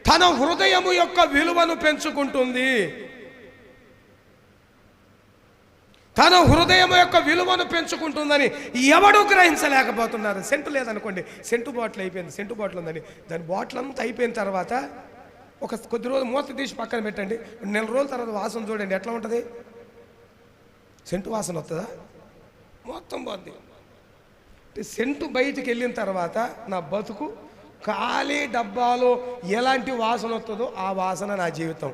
తన హృదయము యొక్క విలువను పెంచుకుంటుంది. తన హృదయం యొక్క విలువను పెంచుకుంటుందని ఎవడు గ్రహించలేకపోతున్నారు. సెంటు లేదనుకోండి, సెంటు బాటిల్ అయిపోయింది, సెంటు బాటిల్ ఉందని దాని బాటిల్ అంతా అయిపోయిన తర్వాత ఒక కొద్ది రోజులు మూత తీసి పక్కన పెట్టండి. 1 నెల రోజుల తర్వాత వాసన చూడండి ఎట్లా ఉంటుంది. సెంటు వాసన వస్తుందా? మొత్తం పోద్ది. సెంటు బయటికి వెళ్ళిన తర్వాత నా బతుకు ఖాళీ డబ్బాలో ఎలాంటి వాసన వస్తుందో ఆ వాసన నా జీవితం.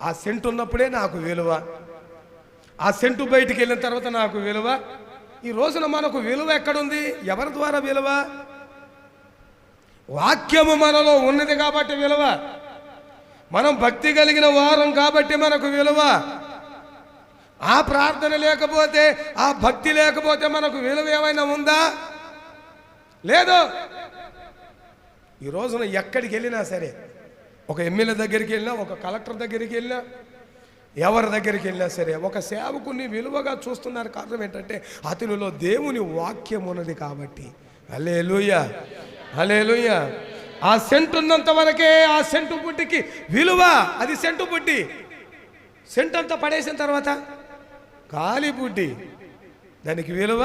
ఆ సెంటు ఉన్నప్పుడే నాకు విలువ. ఆ సెంటు బయటికి వెళ్ళిన తర్వాత నాకు విలువ. ఈ రోజున మనకు విలువ ఎక్కడుంది? ఎవరి ద్వారా విలువ? వాక్యము మనలో ఉన్నది కాబట్టి విలువ. మనం భక్తి కలిగిన వారం కాబట్టి మనకు విలువ. ఆ ప్రార్థన లేకపోతే, ఆ భక్తి లేకపోతే మనకు విలువ ఏమైనా ఉందా? లేదు. ఈ రోజున ఎక్కడికి వెళ్ళినా సరే, ఒక ఎమ్మెల్యే దగ్గరికి వెళ్ళినా, ఒక కలెక్టర్ దగ్గరికి వెళ్ళినా, ఎవరి దగ్గరికి వెళ్ళినా సరే ఒక సేవకుని విలువగా చూస్తున్నారు. కారణం ఏంటంటే అతనిలో దేవుని వాక్యం ఉన్నది కాబట్టి. హల్లెలూయా, హల్లెలూయా. ఆ సెంటు ఉన్నంత వరకే ఆ సెంటు బుడ్డికి విలువ. అది సెంటు బుడ్డి. సెంటు అంతా పడేసిన తర్వాత ఖాళీ బుడ్డి, దానికి విలువ.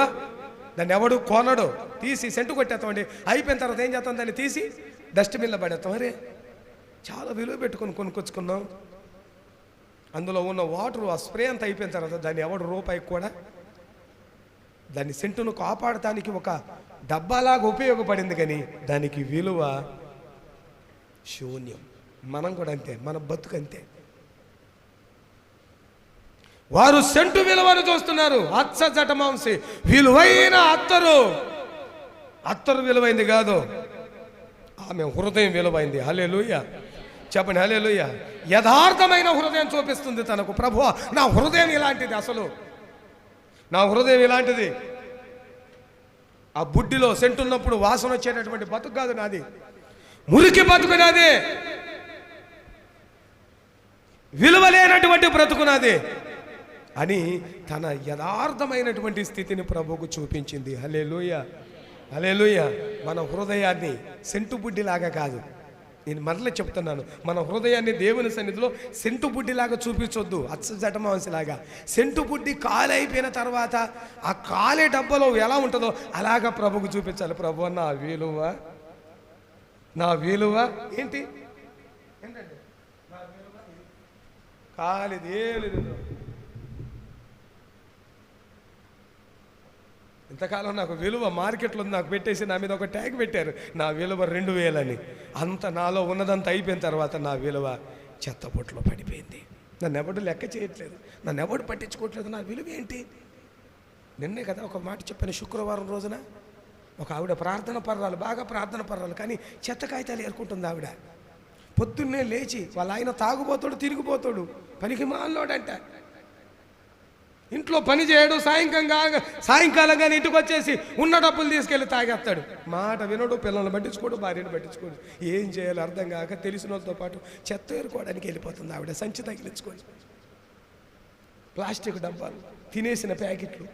దాన్ని ఎవడు కొనడు. తీసి సెంటు కొట్టేస్తామండి. అయిపోయిన తర్వాత ఏం చేస్తాం? దాన్ని తీసి డస్ట్బిన్లో పడేస్తాం. అరే చాలా విలువ పెట్టుకొని కొనుక్కొచ్చుకున్నాం. అందులో ఉన్న వాటర్, ఆ స్ప్రే అంతా అయిపోయిన తర్వాత దాన్ని ఎవడు రూపాయికి కూడా, దాన్ని సెంటును కాపాడటానికి ఒక డబ్బాలాగా ఉపయోగపడింది కానీ దానికి విలువ శూన్యం. మనం కూడా అంతే, మన బతుకు అంతే. వారు సెంటు విలువను చూస్తున్నారు. అచ్చ జటమాంసి విలువైన అత్తరు విలువైంది కాదు, ఆమె హృదయం విలువైంది. హల్లెలూయా, చెప్పండి హల్లెలూయా. యథార్థమైన హృదయం చూపిస్తుంది తనకు. ప్రభువా నా హృదయం ఇలాంటిది, అసలు నా హృదయం ఇలాంటిది. ఆ బుడ్డిలో సెంటు ఉన్నప్పుడు వాసన వచ్చేటటువంటి బతుకు కాదు నాది, మురికి బతుకు నాది, విలువలేనటువంటి బ్రతుకు నాది అని తన యథార్థమైనటువంటి స్థితిని ప్రభువుకు చూపించింది. హల్లెలూయా, హల్లెలూయా. మన హృదయాన్ని సెంటు బుడ్డిలాగా కాదు, నేను మరలా చెప్తున్నాను, మన హృదయాన్ని దేవుని సన్నిధిలో సెంటు బుడ్డిలాగా చూపించొద్దు, అచ్చ జటమాంసిలాగా. సెంటు బుడ్డి కాలైపోయిన తర్వాత ఆ కాలే డబ్బలో ఎలా ఉంటుందో అలాగా ప్రభుకు చూపించాలి. ప్రభు నా విలువ, నా విలువ ఏంటి, ఏంటండి నా విలువ కాలిది ఏం లేదు. ఇంతకాలం నాకు విలువ మార్కెట్లో నాకు పెట్టేసి నా మీద ఒక ట్యాగ్ పెట్టారు, నా విలువ 2000 అని. అంత నాలో ఉన్నదంతా అయిపోయిన తర్వాత నా విలువ చెత్తపొట్లో పడిపోయింది. నన్ను ఎవడు లెక్క చేయట్లేదు, నన్ను ఎవడు పట్టించుకోవట్లేదు. నా విలువ ఏంటి? నిన్నే కదా ఒక మాట చెప్పాను, శుక్రవారం రోజున ఒక ఆవిడ ప్రార్థన పర్రాలు, బాగా ప్రార్థన పర్రాలు, కానీ చెత్త కాగితాలు ఏరుకుంటుంది ఆవిడ. పొద్దున్నే లేచి వాళ్ళ ఆయన తాగుపోతాడు, తిరిగిపోతాడు, పనికి మాలోడంట, ఇంట్లో పని చేయడు, సాయంకాలం కానీ ఇంటికి వచ్చేసి ఉన్న డబ్బులు తీసుకెళ్ళి తాగేస్తాడు. మాట వినడు, పిల్లల్ని పట్టించుకోడు, భార్యను పట్టించుకోడు. ఏం చేయాలో అర్థం కాక తెలిసిన వాళ్ళతో పాటు చెత్త ఏరుకోవడానికి వెళ్ళిపోతుంది ఆవిడ. సంచి తగిలించుకొని ప్లాస్టిక్ డబ్బాలు, తినేసిన ప్యాకెట్లు,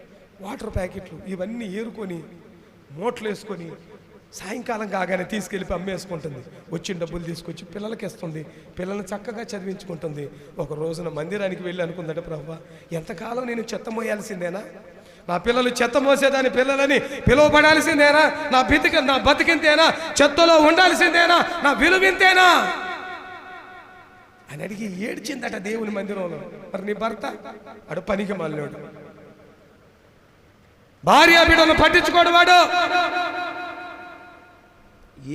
వాటర్ ప్యాకెట్లు ఇవన్నీ ఏరుకొని మూటలు వేసుకొని సాయంకాలం కాగానే తీసుకెళ్ళి అమ్మేసుకుంటుంది. వచ్చిన డబ్బులు తీసుకొచ్చి పిల్లలకి ఇస్తుంది, పిల్లల్ని చక్కగా చదివించుకుంటుంది. ఒక రోజున మందిరానికి వెళ్ళి అనుకుందట, ప్రభువా ఎంతకాలం నేను చెత్త మోయాల్సిందేనా, నా పిల్లలు చెత్త మోసేదాని పిల్లలని పిలువబడాల్సిందేనా, నా బతికింతేనా, చెత్తలో ఉండాల్సిందేనా, నా విలువింతేనా అని అడిగి ఏడ్చిందట దేవుని మందిరంలో. మరి నీ భర్త అడు పనికి మళ్ళాడు, భార్య బిడ్డను పట్టించుకోడు, వాడు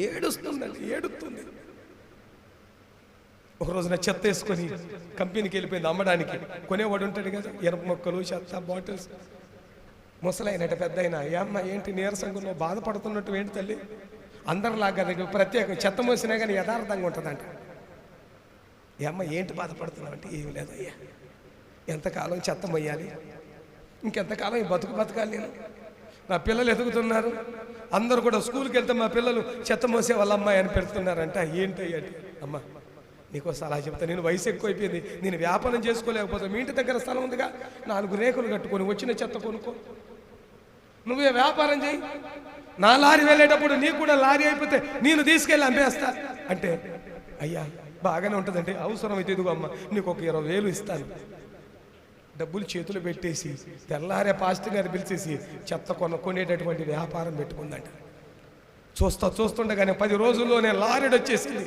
ఏడుస్తుందండి, ఏడుస్తుంది. ఒక రోజున చెత్త వేసుకొని కంపెనీకి వెళ్ళిపోయింది అమ్మడానికి. కొనేవాడు ఉంటాడు కదా, ఎరుపు మొక్కలు, చెత్త బాటిల్స్. ముసలైనట పెద్ద అయినా, ఏమ్మా ఏంటి నీరసంగా నువ్వు బాధపడుతున్నట్టు ఏంటి తల్లి, అందరిలాగా ప్రత్యేకం చెత్త మోసినా కానీ యథార్థంగా ఉంటుందంట. ఏమ్మ ఏంటి బాధపడుతున్నావు అంటే, ఏమి లేదయ్యా, ఎంతకాలం చెత్త మొయ్యాలి, ఇంకెంతకాలం ఈ బతకాలి నేను, నా పిల్లలు ఎదుగుతున్నారు, అందరూ కూడా స్కూల్కి వెళ్తే మా పిల్లలు చెత్త మోసే వాళ్ళ అమ్మాయి అని పెడుతున్నారంట. ఏంటయ్యా అమ్మ నీకోసం అలా చెప్తా, నేను వయసు ఎక్కువైపోయింది, నేను వ్యాపారం చేసుకోలేకపోతే మీ ఇంటి దగ్గర స్థలం ఉందిగా, 4 రేకులు కట్టుకొని వచ్చిన చెత్త కొనుక్కో, నువ్వే వ్యాపారం చేయి, నా లారీ వెళ్ళేటప్పుడు నీకు కూడా లారీ అయిపోతే నేను తీసుకెళ్ళి అమ్మేస్తా అంటే, అయ్యా బాగానే ఉంటుందంటే, అవసరమైతే ఇదిగో అమ్మ నీకు ఒక 20,000 ఇస్తాను. డబ్బులు చేతులు పెట్టేసి తెల్లారే పాస్టర్ గారు పిలిచేసి చెత్త కొనేటటువంటి వ్యాపారం పెట్టుకుందంట. చూస్తుండగానే 10 రోజుల్లోనే లారీడ్ వచ్చేసింది.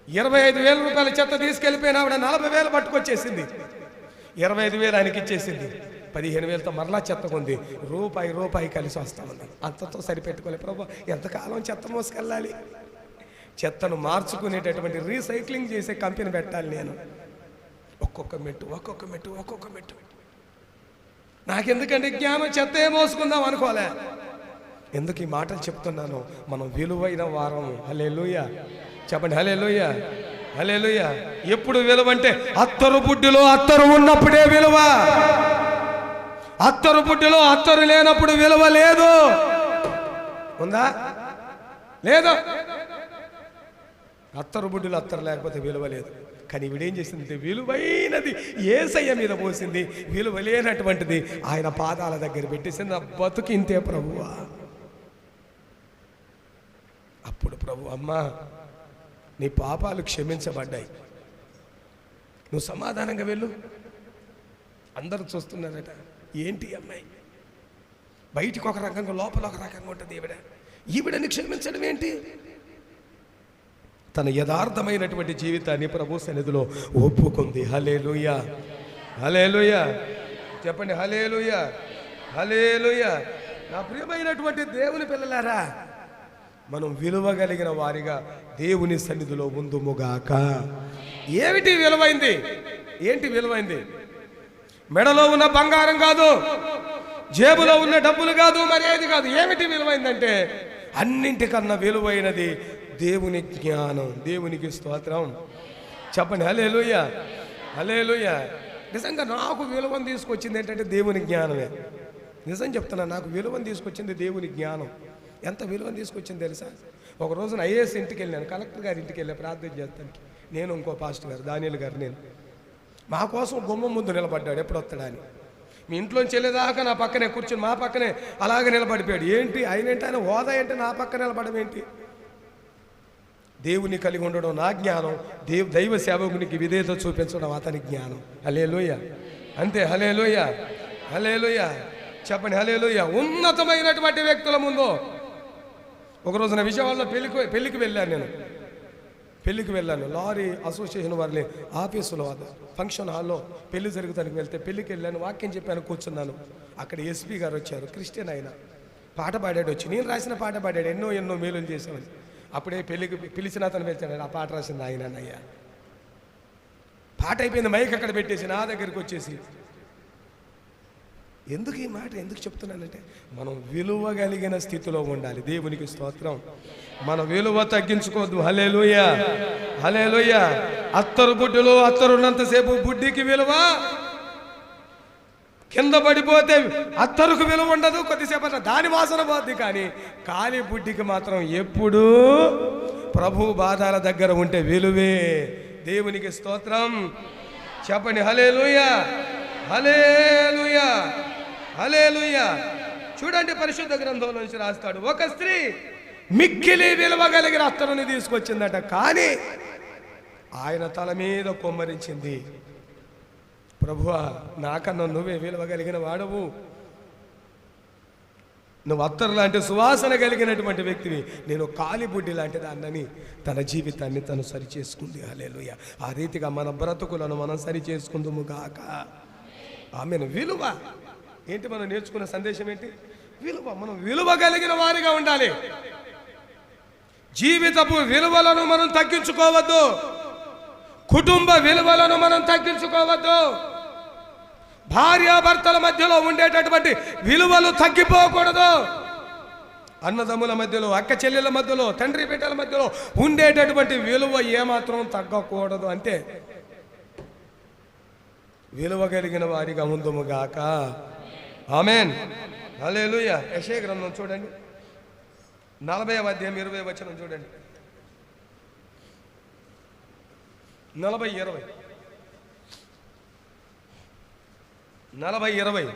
25,000 రూపాయల చెత్త తీసుకెళ్ళిపోయిన ఆవిడ 40,000 పట్టుకొచ్చేసింది. 25,000 ఆయనకి ఇచ్చేసింది. 15,000తో మరలా చెత్త కొంది. రూపాయి కలిసి వస్తా ఉంది. అంతతో సరిపెట్టుకోలే. ప్రభు ఎంతకాలం చెత్త మోసుకెళ్ళాలి, చెత్తను మార్చుకునేటటువంటి రీసైక్లింగ్ చేసే కంపెనీ పెట్టాలి నేను. ఒక్కొక్క మెట్టు. నాకెందుకంటే జ్ఞానం, చెత్త ఏ మోసుకుందాం అనుకోలే. ఎందుకు ఈ మాటలు చెప్తున్నాను, మనం విలువైన వారం. హల్లెలూయా చెప్పండి, హల్లెలూయా, హల్లెలూయా. ఎప్పుడు విలువ అంటే అత్తరు బుడ్డిలో అత్తరు ఉన్నప్పుడే విలువ, అత్తరు బుడ్డిలో అత్తరు లేనప్పుడు విలువ లేదు. ఉందా? లేదు. అత్తరు బుడ్డిలో అత్తరు లేకపోతే విలువ లేదు. కానీ వీడేం చేసింది, విలువైనది యేసయ్య మీద పోసింది, విలువ లేనటువంటిది ఆయన పాదాల దగ్గర పెట్టేసింది. నా బతుకింతే ప్రభువా. అప్పుడు ప్రభు, అమ్మా నీ పాపాలు క్షమించబడ్డాయి, నువ్వు సమాధానంగా వెళ్ళు. అందరూ చూస్తున్నారట, ఏంటి అమ్మాయి బయటికి ఒక రకంగా లోపల ఒక రకంగా ఉంటుంది, ఈవిడని క్షమించడం ఏంటి? తన యథార్థమైనటువంటి జీవితాన్ని ప్రభు సన్నిధిలో ఒప్పుకుంది. హల్లెలూయా, హల్లెలూయా చెప్పండి, హల్లెలూయా, హల్లెలూయా. నా ప్రియమైనటువంటి దేవుని పిల్లలారా, మనం విలువ కలిగిన వారిగా దేవుని సన్నిధిలో ఉందుముగాక. ఏమిటి విలువైంది? ఏంటి విలువైంది? మెడలో ఉన్న బంగారం కాదు, జేబులో ఉన్న డబ్బులు కాదు, మరి ఏది కాదు. ఏమిటి విలువైందంటే అన్నింటికన్నా విలువైనది దేవుని జ్ఞానం. దేవునికి స్తోత్రం చెప్పండి, హల్లెలూయా, హల్లెలూయా. నిజంగా నాకు విలువను తీసుకొచ్చింది ఏంటంటే దేవుని జ్ఞానమే. నిజం చెప్తున్నా, నాకు విలువను తీసుకొచ్చింది దేవుని జ్ఞానం. ఎంత విలువను తీసుకొచ్చింది తెలుసా? ఒక రోజున ఐఏఎస్ ఇంటికి వెళ్ళాను, కలెక్టర్ గారి ఇంటికి వెళ్ళా ప్రార్థన చేస్తానికి. నేను ఇంకో పాస్టర్ గారు దానియేలు గారు, నేను మా కోసం గుమ్మం ముందు నిలబడ్డాడు ఎప్పుడు వస్తాడా అని. మీ ఇంట్లోంచి వెళ్ళేదాకా నా పక్కనే కూర్చొని మా పక్కనే అలాగే నిలబడిపోయాడు. ఏంటి ఆయన హోదా ఏంటి, నా పక్కన నిలబడడం ఏంటి? దేవుని కలిగి ఉండడం నా జ్ఞానం, దైవ సేవకునికి విధేయత చూపించడం అతని జ్ఞానం. హల్లెలూయా. అంతే, హల్లెలూయా, హల్లెలూయా. చెప్పండి హల్లెలూయా. ఉన్నతమైనటువంటి వ్యక్తుల ముందు ఒక రోజున విజయవాడలో పెళ్లికి వెళ్ళాను. లారీ అసోసియేషన్ వారి ఆఫీసులో ఫంక్షన్ హాల్లో పెళ్లి జరుగుతానికి వెళ్తే పెళ్లికి వెళ్ళాను. వాక్యం చెప్పాను, కూర్చున్నాను. అక్కడ ఎస్పీ గారు వచ్చారు, క్రిస్టియన్ ఆయన. పాట పాడాడు వచ్చి, నేను రాసిన పాట పాడాడు, ఎన్నో మేలులు చేశామని. అప్పుడే పెళ్లికి పిలిచిన అతను వెళ్తాడు, ఆ పాట రాసింది ఆయనయ్యా. పాట అయిపోయింది, మైక్ అక్కడ పెట్టేసి నా దగ్గరికి వచ్చేసి, ఎందుకు ఈ మాట ఎందుకు చెప్తున్నానంటే, మనం విలువ కలిగిన స్థితిలో ఉండాలి. దేవునికి స్తోత్రం. మన విలువ తగ్గించుకోవద్దు. హల్లెలూయా, హల్లెలూయా. అత్తరు బుడ్డిలో అత్తరున్నంతసేపు బుడ్డికి విలువ, కింద పడిపోతే అత్తరుకు విలువ ఉండదు. కొద్దిసేపు దాని వాసన పోద్ది, కానీ కాలి బుడ్డికి మాత్రం ఎప్పుడూ ప్రభు బాధాల దగ్గర ఉంటే విలువే. దేవునికి స్తోత్రం. చెప్పండి హల్లెలూయా, హల్లెలూయా, హల్లెలూయా. చూడండి, పరిశుద్ధ గ్రంథంలో నుంచి రాస్తాడు, ఒక స్త్రీ మిక్కిలి విలువ కలిగిన అత్తరుని తీసుకొచ్చిందట, కానీ ఆయన తల మీద కొమ్మరించింది. ప్రభువా, నాకన్నా నువ్వే విలువ కలిగిన వాడవు, నువ్వు అత్తరు లాంటి సువాసన కలిగినటువంటి వ్యక్తివి, నేను కాలిబుడ్డి లాంటి దాన్నని తన జీవితాన్ని తను సరి చేసుకుంది. హల్లెలూయా. ఆ రీతిగా మన బ్రతుకులను మనం సరి చేసుకుందుము గాక. ఆమెను విలువ ఏంటి? మనం నేర్చుకున్న సందేశం ఏంటి? విలువ. మనం విలువ కలిగిన వారిగా ఉండాలి. జీవితపు విలువలను మనం తగ్గించుకోవద్దు, కుటుంబ విలువలను మనం తగ్గించుకోవద్దు, భార్యాభర్తల మధ్యలో ఉండేటటువంటి విలువలు తగ్గిపోకూడదు, అన్నదమ్ముల మధ్యలో, అక్క చెల్లెల మధ్యలో, తండ్రి బిడ్డల మధ్యలో ఉండేటటువంటి విలువ ఏమాత్రం తగ్గకూడదు. అంతే, విలువ కలిగిన వారిగా ఉందుము గాక. ఆమేన్, హల్లెలూయా. యెషయా గ్రంథం చూడండి, 40వ అధ్యాయం 20వ వచనం చూడండి. 40:20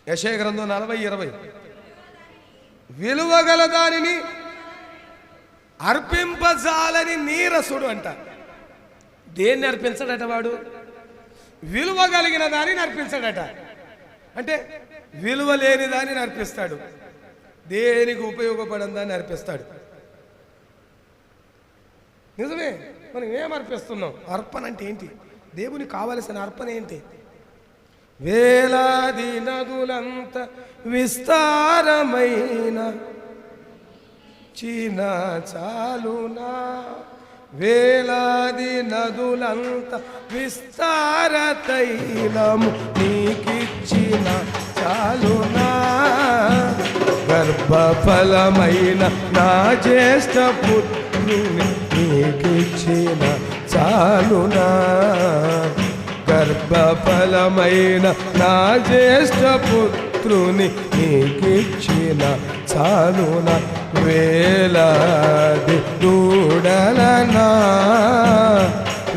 యెషయా గ్రంథం 40:20 విలువ గల దానిని అర్పింపజాలని నీరసుడు అంట. దేన్ని అర్పించడట వాడు? విలువ కలిగిన దానిని అర్పించడట. అంటే విలువ లేని దానిని అర్పిస్తాడు, దేనికి ఉపయోగపడని దాన్ని అర్పిస్తాడు. నిజమే, మనం ఏం అర్పిస్తున్నాం? అర్పణ అంటే ఏంటి? దేవునికి కావలసిన అర్పణ ఏంటి? వేలాది నదులంత విస్తారమైన చీన చాలునా, వేలాది నదులంత విస్తార తైలము నీకిచ్చిన చాలునా, గర్భఫలమైన నా జ్యేష్ఠ పుత్రుని నీకిచ్చిన చాలునా, గర్భఫలమైన నా జ్యేష్ఠ పుత్రుని నీకిచ్చిన చాలునా, వేలాది దూడలనా,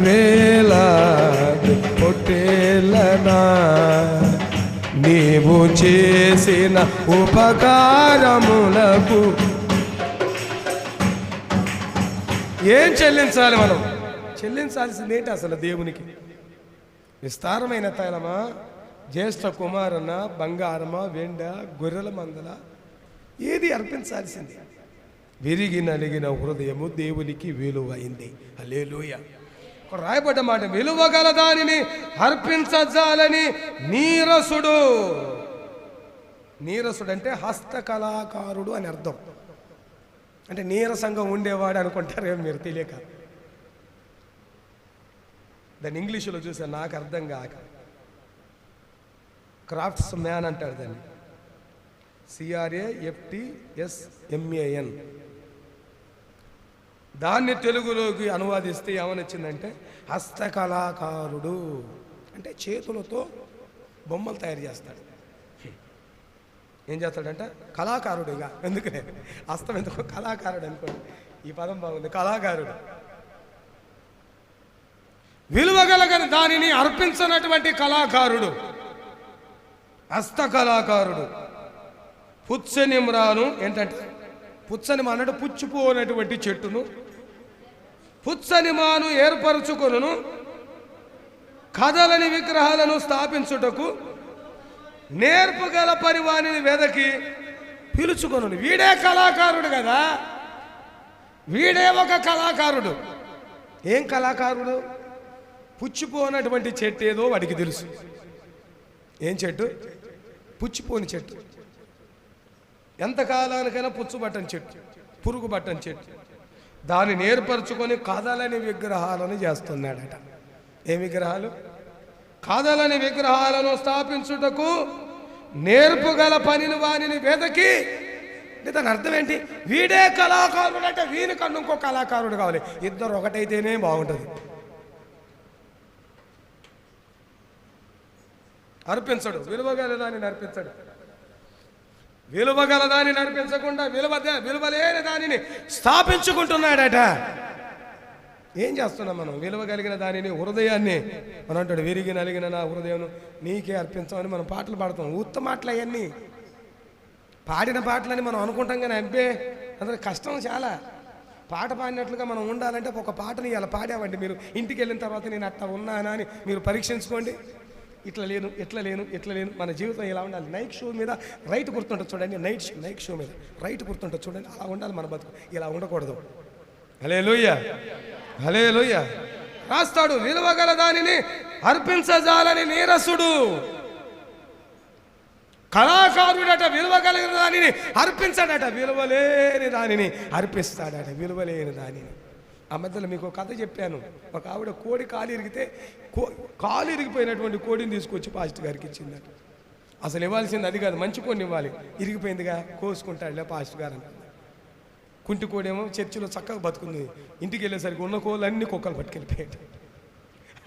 వేలాది పొట్టేలనా, నీవు చేసిన ఉపకారములకు ఏం చెల్లించాలి? మనం చెల్లించాల్సింది ఏంటి అసలు దేవునికి? విస్తారమైన తైలమా, జ్యేష్ఠ కుమారన, బంగారమా, వెండ, గొర్రెల మందల, ఏది అర్పించాల్సింది? విరిగి నలిగిన హృదయము దేవునికి విలువైంది. హల్లెలూయా. రాయబడ్డ మాట, విలువ గల దానిని అర్పించజాలని నీరసుడు. నీరసుడు అంటే హస్తకళాకారుడు అని అర్థం. అంటే నీరసంగా ఉండేవాడు అనుకుంటారేమో మీరు తెలియక. దాన్ని ఇంగ్లీషులో చూసా, నాకు అర్థం కాక క్రాఫ్ట్స్ మ్యాన్ అంటాడు దాన్ని, CRAFTSMAN. దాన్ని తెలుగులోకి అనువాదిస్తే ఏమనొచ్చిందంటే హస్తకళాకారుడు. అంటే చేతులతో బొమ్మలు తయారు చేస్తాడు. ఏం చేస్తాడంట? కళాకారుడుగా. ఎందుకనే హస్తం ఎందుకో కళాకారుడు అనుకోండి, ఈ పదం బాగుంది, కళాకారుడు. విలువగలగని దానిని అర్పించనటువంటి కళాకారుడు హస్తకళాకారుడు. పుచ్చనిమ్రాను ఏంటంటే, పుచ్చనిమ అన్నట్టు పుచ్చిపోనటువంటి చెట్టును పుచ్చనిమాను ఏర్పరచుకొనును, కదలని విగ్రహాలను స్థాపించుటకు నేర్పుగల పరివాణిని వెదకి పిలుచుకొను. వీడే కళాకారుడు కదా, వీడే ఒక కళాకారుడు. ఏం కళాకారుడు? పుచ్చిపోనటువంటి చెట్టు ఏదో వాడికి తెలుసు. ఏం చెట్టు? పుచ్చిపోని చెట్టు. ఎంతకాలానికైనా పుచ్చుబట్టని చెట్టు, పురుగు బట్టని చెట్టు. దాన్ని ఏర్పరచుకొని కదలని విగ్రహాలను చేస్తున్నాడట. ఏ విగ్రహాలు? కదలని విగ్రహాలను స్థాపించుటకు నేర్పుగల పనిని వానిని వెదకి. దాని అర్థం ఏంటి? వీడే కళాకారుడు అంటే వీని కన్నా ఇంకో కళాకారుడు కావాలి. ఇద్దరు ఒకటైతేనే బాగుంటుంది. అర్పించడు, విలువగల దానిని అర్పించడు. విలువగల దానిని అర్పించకుండా విలువలేని దానిని స్థాపించుకుంటున్నాడట. ఏం చేస్తున్నాం మనం? విలువ కలిగిన దానిని, హృదయాన్ని మనం అంటాడు, విరిగి నలిగిన నా హృదయం నీకే అర్పించామని మనం పాటలు పాడుతాం. ఉత్త మాటలు అవన్నీ, పాడిన పాటలని మనం అనుకుంటాం కానీ అబ్బే అందులో కష్టం చాలా. పాట పాడినట్లుగా మనం ఉండాలంటే ఒక పాటని ఇలా పాడామండి, మీరు ఇంటికి వెళ్ళిన తర్వాత నేను అట్లా ఉన్నానా అని మీరు పరీక్షించుకోండి. ఇట్లా లేను, ఎట్లా లేను, ఎట్లా లేను. మన జీవితం ఇలా ఉండాలి. నైట్ షో మీద రైట్ గుర్తుంటుంది చూడండి, నైట్ షో మీద రైట్ గుర్తుంటుంది చూడండి, అలా ఉండాలి మన బతుకు. ఇలా ఉండకూడదు. హల్లెలూయా, హల్లెలూయా. రాస్తాడు, విలువగల దానిని అర్పించజాలని నీరసుడు. కళాకారుడట విలువగలిగిన దానిని అర్పించాడట, విలువలేని దానిని అర్పిస్తాడట, విలువలేని దానిని. ఆ మధ్యలో మీకు కథ చెప్పాను. ఒక ఆవిడ కోడి కాలు ఇరిగితే కాలు ఇరిగిపోయినటువంటి కోడిని తీసుకొచ్చి పాస్టర్ గారికి ఇచ్చిందట. అసలు ఇవ్వాల్సింది అది కాదు, మంచి కోడిని ఇవ్వాలి. ఇరిగిపోయిందిగా కోసుకుంటాడులే పాస్టర్ గారు అనుకున్నాడు. కుంటి కోడేమో చర్చిలో చక్కగా బతుకుంది. ఇంటికి వెళ్ళేసరికి ఉన్న కోళ్ళు అన్ని కుక్కలు పట్టుకెళ్ళిపోయాడు.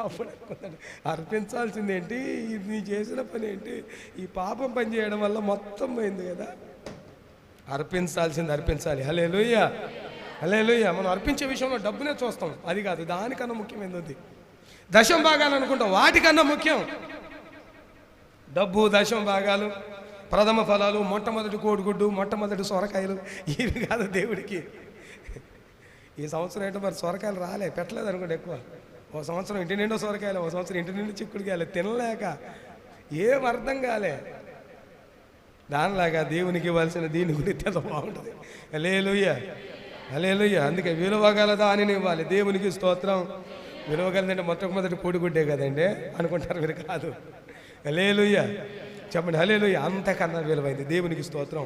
అప్పుడు అనుకున్నాడు, అర్పించాల్సింది ఏంటి, ఇది నీ చేసిన పని ఏంటి, ఈ పాపం పని చేయడం వల్ల మొత్తం పోయింది కదా. అర్పించాల్సింది అర్పించాలి. హల్లెలూయా, హల్లెలూయా. మనం అర్పించే విషయంలో డబ్బునే చూస్తాం, అది కాదు. దానికన్నా ముఖ్యమైనది దశం భాగాలు అనుకుంటాం, వాటికన్నా ముఖ్యం డబ్బు, దశం భాగాలు, ప్రథమ ఫలాలు, మొట్టమొదటి కోడిగుడ్డు, మొట్టమొదటి సొరకాయలు. ఇవి కాదు దేవుడికి. ఈ సంవత్సరం ఏంటో మరి సొరకాయలు రాలే, పెట్టలేదు అనుకోండి ఎక్కువ. ఒక సంవత్సరం ఇంటి నిండా సొరకాయలు, ఒక సంవత్సరం ఇంటి నిండా చిక్కుడుకాయలు, తినలేక ఏం అర్థం కాలే. దానిలాగా దేవునికి ఇవ్వాల్సిన దీని గురించి ఎంత బాగుంటుంది. హల్లెలూయా, హల్లెలూయా. అందుకే విలువగల దానిని ఇవ్వాలి. దేవునికి స్తోత్రం. విలువగలదంటే మొట్టమొదటి కోడిగుడ్డే కదండి అనుకుంటారు మీరు, కాదు. హల్లెలూయా, చెప్పండి హల్లెలూయా. అంతకన్నా విలువైంది దేవునికి స్తోత్రం.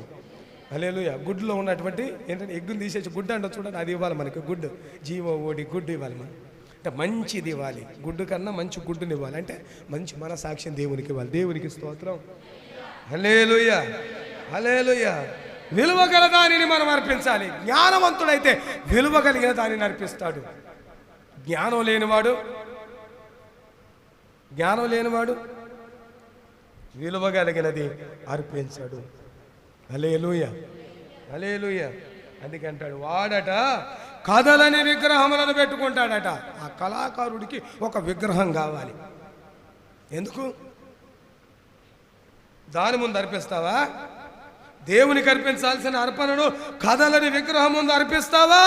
హల్లెలూయా. గుడ్లో ఉన్నటువంటి ఏంటంటే ఎగ్గును తీసేసి గుడ్డు అంటే చూడండి, అది ఇవ్వాలి మనకి. గుడ్డు జీవోడి గుడ్డు ఇవ్వాలి మనం, అంటే మంచిది ఇవ్వాలి. గుడ్డు కన్నా మంచి గుడ్డుని ఇవ్వాలి, అంటే మంచి మనసాక్ష్యం దేవునికి ఇవ్వాలి. దేవునికి స్తోత్రం. హల్లెలూయా, హల్లెలూయా. విలువగల దానిని మనం అర్పించాలి. జ్ఞానవంతుడైతే విలువ కలిగిన దానిని అర్పిస్తాడు. జ్ఞానం లేనివాడు విలువ కలిగినది అర్పించాడు. హల్లెలూయా, హల్లెలూయా. అందుకే అంటాడు, వాడట కదలని విగ్రహములను పెట్టుకుంటాడట. ఆ కళాకారుడికి ఒక విగ్రహం కావాలి. ఎందుకు? దాని ముందు అర్పిస్తావా? దేవునికి అర్పించాల్సిన అర్పణను కదలని విగ్రహం ముందు అర్పిస్తావా?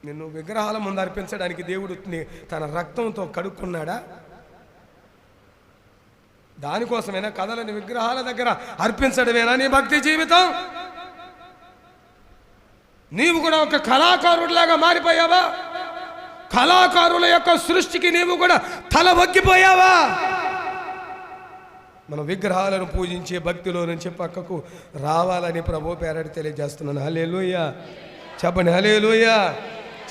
నిన్ను విగ్రహాల ముందు అర్పించడానికి దేవుడు తన రక్తంతో కడుక్కున్నాడా? దానికోసమైనా కదలని విగ్రహాల దగ్గర అర్పించడమేనా నీ భక్తి జీవితం? నీవు కూడా ఒక కళాకారుడిలాగా మారిపోయావా? కళాకారుల యొక్క సృష్టికి నీవు కూడా తల వగ్గిపోయావా? మన విగ్రహాలను పూజించే భక్తిలో నుంచి పక్కకు రావాలని ప్రభు పేరటి తెలియజేస్తున్నాను. హల్లెలూయా, చెప్పండి హల్లెలూయా,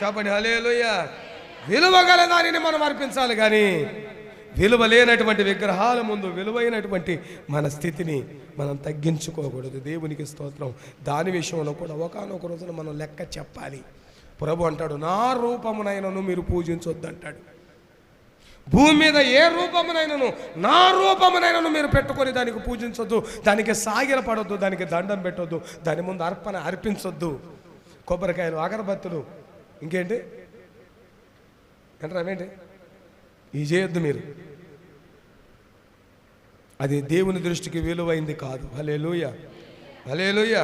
చెప్పండి హల్లెలూయా. విలువగల దానిని మనం అర్పించాలి, కానీ విలువ లేనటువంటి విగ్రహాల ముందు విలువైనటువంటి మన స్థితిని మనం తగ్గించుకోకూడదు. దేవునికి స్తోత్రం. దాని విషయంలో కూడా ఒకానొక రోజున మనం లెక్క చెప్పాలి. ప్రభు అంటాడు, నా రూపమునైనను మీరు పూజించొద్దు అంటాడు. భూమి మీద ఏ రూపమునైనను, నా రూపమునైనను మీరు పెట్టుకొని దానికి పూజించొద్దు, దానికి సాగిలపడొద్దు, దానికి దండం పెట్టొద్దు, దాని ముందు అర్పణ అర్పించొద్దు. కొబ్బరికాయలు, అగరబత్తులు, ఇంకేంటి అంటారేంటి ఇవి చేయొద్దు మీరు. అది దేవుని దృష్టికి విలువైంది కాదు. హల్లెలూయా, హల్లెలూయా,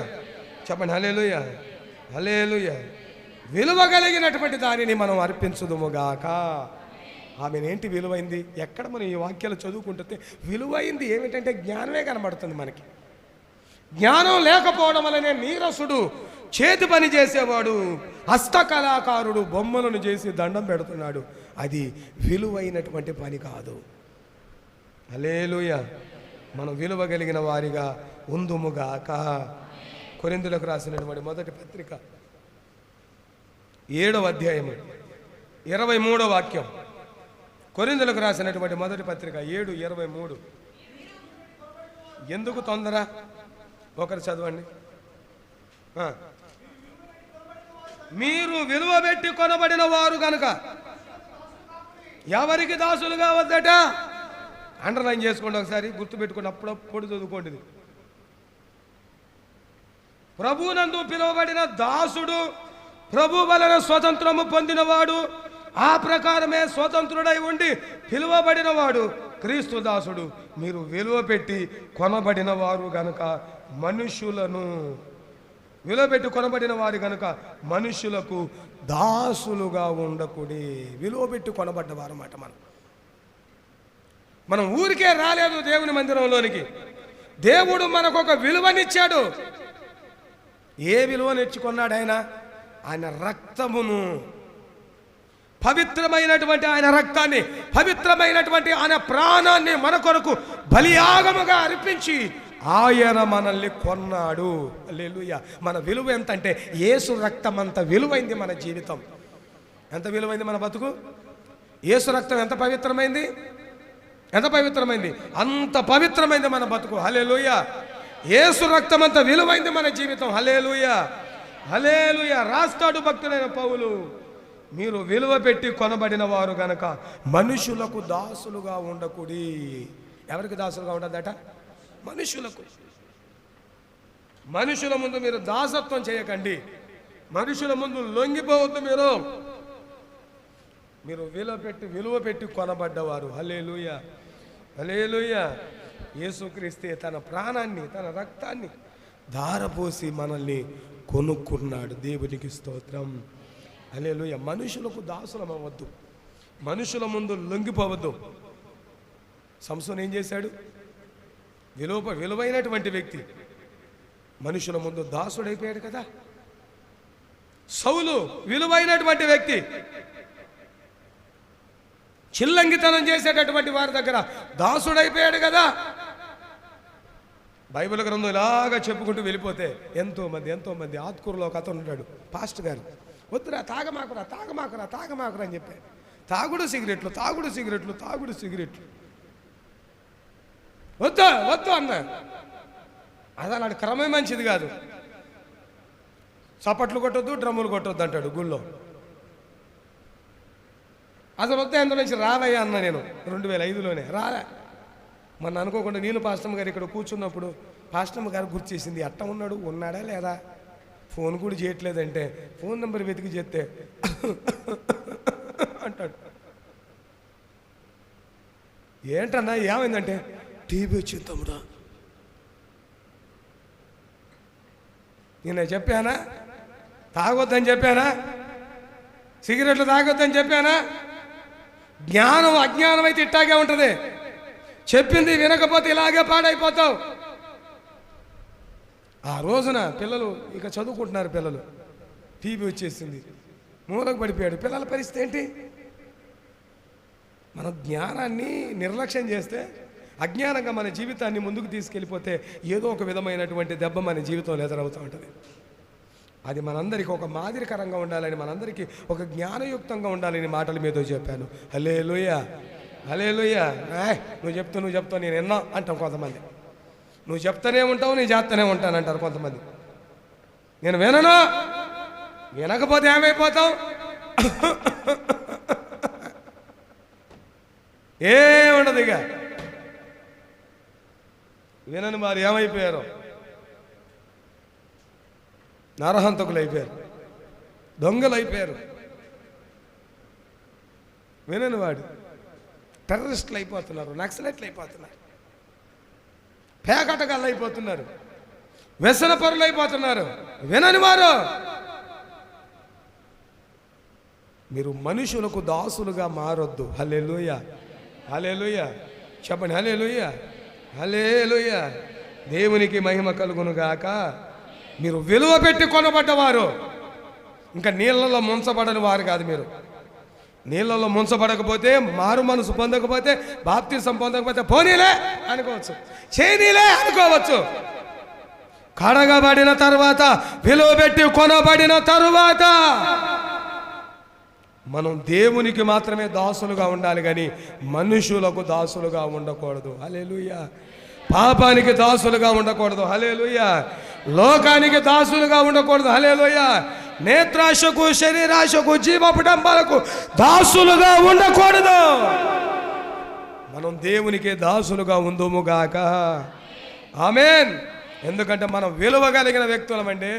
చెప్పండి హల్లెలూయా, హల్లెలూయా. విలువ కలిగినటువంటి దానిని మనం అర్పించుదుముగాక. ఆమెనేంటి విలువైంది? ఎక్కడ మనం ఈ వాక్యాలు చదువుకుంటే విలువైంది ఏమిటంటే జ్ఞానమే కనబడుతుంది మనకి. జ్ఞానం లేకపోవడం వల్లనే నీరసుడు, చేతి పని చేసేవాడు, హస్తకళాకారుడు బొమ్మలను చేసి దండం పెడుతున్నాడు. అది విలువైనటువంటి పని కాదు. హల్లెలూయా. మనం విలువ కలిగిన వారిగా ఉందుముగాక. కొరింథీయులకు రాసినటువంటి మొదటి పత్రిక 7వ అధ్యాయము 23వ వాక్యం. కొరింథీయులకు రాసినటువంటి మొదటి పత్రిక 7:23. ఎందుకు తొందర? ఒకరు చదవండి. మీరు విలువ పెట్టి కొనబడిన వారు కనుక ఎవరికి దాసులుగా వద్దట. అండర్లైన్ చేసుకోండి, ఒకసారి గుర్తుపెట్టుకోండి, అప్పుడప్పుడు చదువుకోండి. ప్రభునందు పిలువబడిన దాసుడు ప్రభు వలన స్వతంత్రము పొందినవాడు, ఆ ప్రకారమే స్వతంత్రుడై ఉండి పిలువబడిన వాడు క్రీస్తు దాసుడు. మీరు విలువ పెట్టి కొనబడిన వారు గనుక మనుషులను, విలువ పెట్టి కొనబడిన వారు గనుక మనుషులకు దాసులుగా ఉండకుడి. విలువ పెట్టి కొనబడ్డవారు అన్నమాట. మనం ఊరికే రాలేదు దేవుని మందిరంలోనికి. దేవుడు మనకు ఒక విలువనిచ్చాడు. ఏ విలువనిచ్చుకున్నాడు ఆయన? ఆయన రక్తమును, పవిత్రమైనటువంటి ఆయన రక్తాన్ని, పవిత్రమైనటువంటి ఆయన ప్రాణాన్ని మన కొరకు బలియాగముగా అర్పించి ఆయన మనల్ని కొన్నాడు. హల్లెలూయా. మన విలువ ఎంత అంటే యేసు రక్తం అంత విలువైంది మన జీవితం. ఎంత విలువైంది మన బతుకు? యేసు రక్తం ఎంత పవిత్రమైంది? ఎంత పవిత్రమైంది? అంత పవిత్రమైంది మన బతుకు. హల్లెలూయా. యేసు రక్తం అంత విలువైంది మన జీవితం. హల్లెలూయా, హల్లెలూయా. రాస్తాడు భక్తుడైన పౌలు, మీరు విలువ పెట్టి కొనబడిన వారు గనక మనుషులకు దాసులుగా ఉండకుడి. ఎవరికి దాసులుగా ఉండదట? మనుషులకు. మనుషుల ముందు మీరు దాసత్వం చేయకండి. మనుషుల ముందు లొంగిపోవద్దు. మీరు విలువ పెట్టి కొనబడ్డవారు. హల్లెలూయా, హల్లెలూయా. యేసుక్రీస్తే తన ప్రాణాన్ని, తన రక్తాన్ని ధారపోసి మనల్ని కొనుక్కున్నాడు. దేవునికి స్తోత్రం. హల్లెలూయా. మనుషులకు దాసులం అవ్వద్దు, మనుషుల ముందు లొంగిపోవద్దు. సంసోను ఏం చేశాడు? విలువైనటువంటి వ్యక్తి మనుషుల ముందు దాసుడైపోయాడు కదా. సౌలు విలువైనటువంటి వ్యక్తి, చిల్లంగితనం చేసేటటువంటి వారి దగ్గర దాసుడైపోయాడు కదా. బైబిల్ గ్రంథం ఇలాగా చెప్పుకుంటూ వెళ్ళిపోతే ఎంతోమంది ఆత్కూరులో ఒక అతను ఉంటాడు, పాస్టర్ గారు. వద్దురా, తాగమాకురా అని చెప్పారు. తాగుడు సిగరెట్లు వద్దు అన్నారు. అది అలాంటి క్రమే మంచిది కాదు. చప్పట్లు కొట్టొద్దు, డ్రమ్ములు కొట్టొద్దు అంటాడు గుళ్ళో. అసలు వద్ద ఎంత నుంచి రావయ్యా అన్న నేను 2005లోనే రాలే. మొన్న అనుకోకుండా నేను పాస్టమ్మ గారు ఇక్కడ కూర్చున్నప్పుడు పాస్టమ్మ గారు గుర్తు చేసింది, అట్ట ఉన్నాడా లేదా, ఫోన్ కూడా చేయట్లేదంటే ఫోన్ నెంబర్ వెతికి చేస్తే అంటాడు. ఏంటన్నా ఏమైందంటే టీవీ వచ్చింది తమ్ముడా. నేను చెప్పానా తాగొద్దని చెప్పానా? సిగరెట్లు తాగొద్దని చెప్పానా? జ్ఞానం అజ్ఞానం అయితే ఇట్టాగే ఉంటుంది. చెప్పింది వినకపోతే ఇలాగే పాడైపోతావు. ఆ రోజున పిల్లలు ఇక చదువుకుంటున్నారు. పిల్లలు టీవీ వచ్చేసింది, మూలకు పడిపోయాడు. పిల్లల పరిస్థితి ఏంటి? మన జ్ఞానాన్ని నిర్లక్ష్యం చేస్తే, అజ్ఞానంగా మన జీవితాన్ని ముందుకు తీసుకెళ్ళిపోతే ఏదో ఒక విధమైనటువంటి దెబ్బ మన జీవితంలో ఎదురవుతూ ఉంటుంది. అది మనందరికీ ఒక మాదిరికరంగా ఉండాలని, మనందరికీ ఒక జ్ఞానయుక్తంగా ఉండాలని మాటల మీదో చెప్పాను. హల్లెలూయా, హల్లెలూయా. నువ్వు చెప్తావు నేను విన్నా అంటాం కొంతమంది. నువ్వు చెప్తానే ఉంటావు, నీ చేస్తూనే ఉంటానంటారు కొంతమంది. నేను వినను, వినకపోతే ఏమైపోతావు? ఏముండదు ఇక. వినని వారు ఏమైపోయారు? నరహంతకులు అయిపోయారు, దొంగలు అయిపోయారు. వినని వాడు టెర్రరిస్టులు అయిపోతున్నారు, నక్సలైట్లు అయిపోతున్నారు, పేకటగాళ్ళు అయిపోతున్నారు, వ్యసన పరులు అయిపోతున్నారు. వినని వారు. మీరు మనుషులకు దాసులుగా మారొద్దు. హల్లెలూయా, హల్లెలూయా. చెప్పండి హల్లెలూయా, హల్లెలూయా. దేవునికి మహిమ కలుగును గాక. మీరు విలువ పెట్టి కొనబడ్డవారు, ఇంకా నీళ్ళలో ముంచబడని వారు కాదు. మీరు నీళ్ళలో ముంచబడకపోతే, మారు మనసు పొందకపోతే, బాప్తిసం పొందకపోతే పోనీలే అనుకోవచ్చు, చేయనీలే అనుకోవచ్చు. కడగబడిన తర్వాత, విలువ పెట్టి కొనబడిన తరువాత మనం దేవునికి మాత్రమే దాసులుగా ఉండాలి, కానీ మనుషులకు దాసులుగా ఉండకూడదు. హల్లెలూయా. పాపానికి దాసులుగా ఉండకూడదు. హల్లెలూయా. లోకానికి దాసులుగా ఉండకూడదు. హల్లెలూయా. నేత్రాశకు, శరీరాశకు, జీవపుటంబాలకు దాసులుగా ఉండకూడదు. మనం దేవునికే దాసులుగా ఉందుముగాక. ఆమేన్. ఎందుకంటే మనం విలువ కలిగిన వ్యక్తులమండి.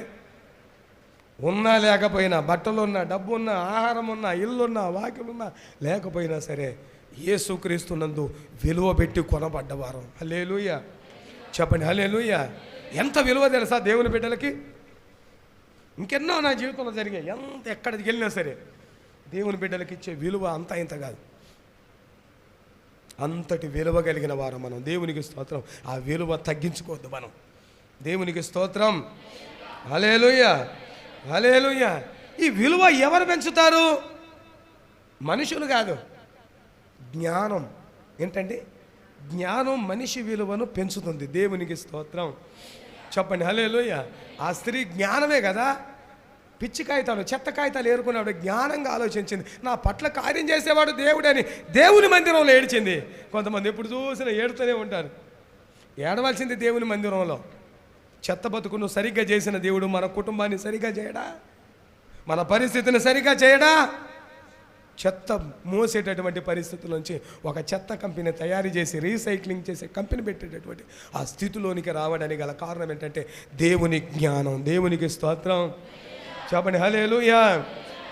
ఉన్నా లేకపోయినా, బట్టలున్నా, డబ్బున్నా, ఆహారం ఉన్నా, ఇల్లున్నా, వాకిలున్నా లేకపోయినా సరే యేసుక్రీస్తునందు విలువ పెట్టి కొనబడ్డవారు. హల్లెలూయా. చెప్పండి హల్లెలూయా. ఎంత విలువ తెలుసా దేవుని బిడ్డలకి? ఇంకెన్నో నా జీవితంలో జరిగాయి. ఎంత ఎక్కడికి వెళ్ళినా సరే దేవుని బిడ్డలకి ఇచ్చే విలువ అంత ఇంత కాదు. అంతటి విలువ కలిగిన వారు మనం. దేవునికి స్తోత్రం. ఆ విలువ తగ్గించుకోవద్దు మనం. దేవునికి స్తోత్రం. హల్లెలూయా, హల్లెలూయా. ఈ విలువ ఎవరు పెంచుతారు? మనుషులు కాదు, జ్ఞానం. ఏంటండి? జ్ఞానం మనిషి విలువను పెంచుతుంది. దేవునికి స్తోత్రం. చెప్పండి హల్లెలూయా. ఆ స్త్రీ జ్ఞానమే కదా. పిచ్చి కాగితాలు, చెత్త కాగితాలు ఏరుకున్నాడు, జ్ఞానంగా ఆలోచించింది. నా పట్ల కార్యం చేసేవాడు దేవుడని దేవుని మందిరంలో ఏడ్చింది. కొంతమంది ఎప్పుడు చూసినా ఏడుతూనే ఉంటారు. ఏడవలసింది దేవుని మందిరంలో. చెత్త బతుకును సరిగ్గా చేసిన దేవుడు మన కుటుంబాన్ని సరిగ్గా చేయడా? మన పరిస్థితిని సరిగ్గా చేయడా? చెత్త మోసేటటువంటి పరిస్థితుల నుంచి ఒక చెత్త కంపెనీ తయారు చేసి రీసైక్లింగ్ చేసే కంపెనీ పెట్టేటటువంటి ఆ స్థితిలోనికి రావడానికి గల కారణం ఏంటంటే దేవుని జ్ఞానం. దేవునికి స్తోత్రం. చెప్పండి హల్లెలూయా,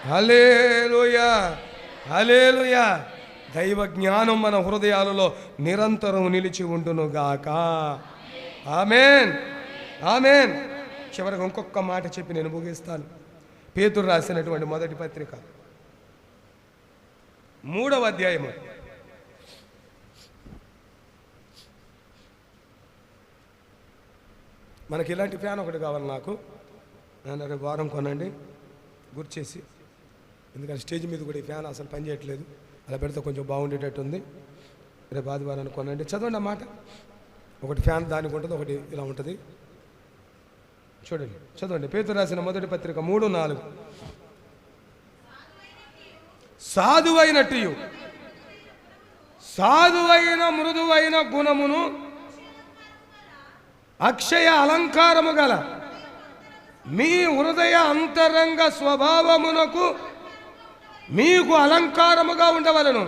హల్లెలూయా, హల్లెలూయా. దైవ జ్ఞానం మన హృదయాలలో నిరంతరం నిలిచి ఉండును గాక. ఆమేన్, ఆమేన్. చివరికి ఇంకొక మాట చెప్పి నేను ముగిస్తాను. పేతురు రాసినటువంటి మొదటి పత్రిక 3వ అధ్యాయము. మనకి ఇలాంటి ఫ్యాన్ ఒకటి కావాలి నాకు. నేను రేపు వారం కొనండి గుర్తు చేసి. ఎందుకంటే స్టేజ్ మీద కూడా ఈ ఫ్యాన్ అసలు పనిచేయట్లేదు. అలా పెడితే కొంచెం బాగుండేటట్టు ఉంది. రేపు ఆదివారాన్ని కొనండి. చదవండి అన్నమాట. ఒకటి ఫ్యాన్ దానికి ఉంటుంది, ఒకటి ఇలా ఉంటుంది. చూడండి, చదవండి. పేతురు రాసిన మొదటి పత్రిక 3:4. సాధువైనట్టు సాధువైన మృదువైన గుణమును అక్షయ అలంకారము గల మీ హృదయ అంతరంగ స్వభావమునకు మీకు అలంకారముగా ఉండవలను.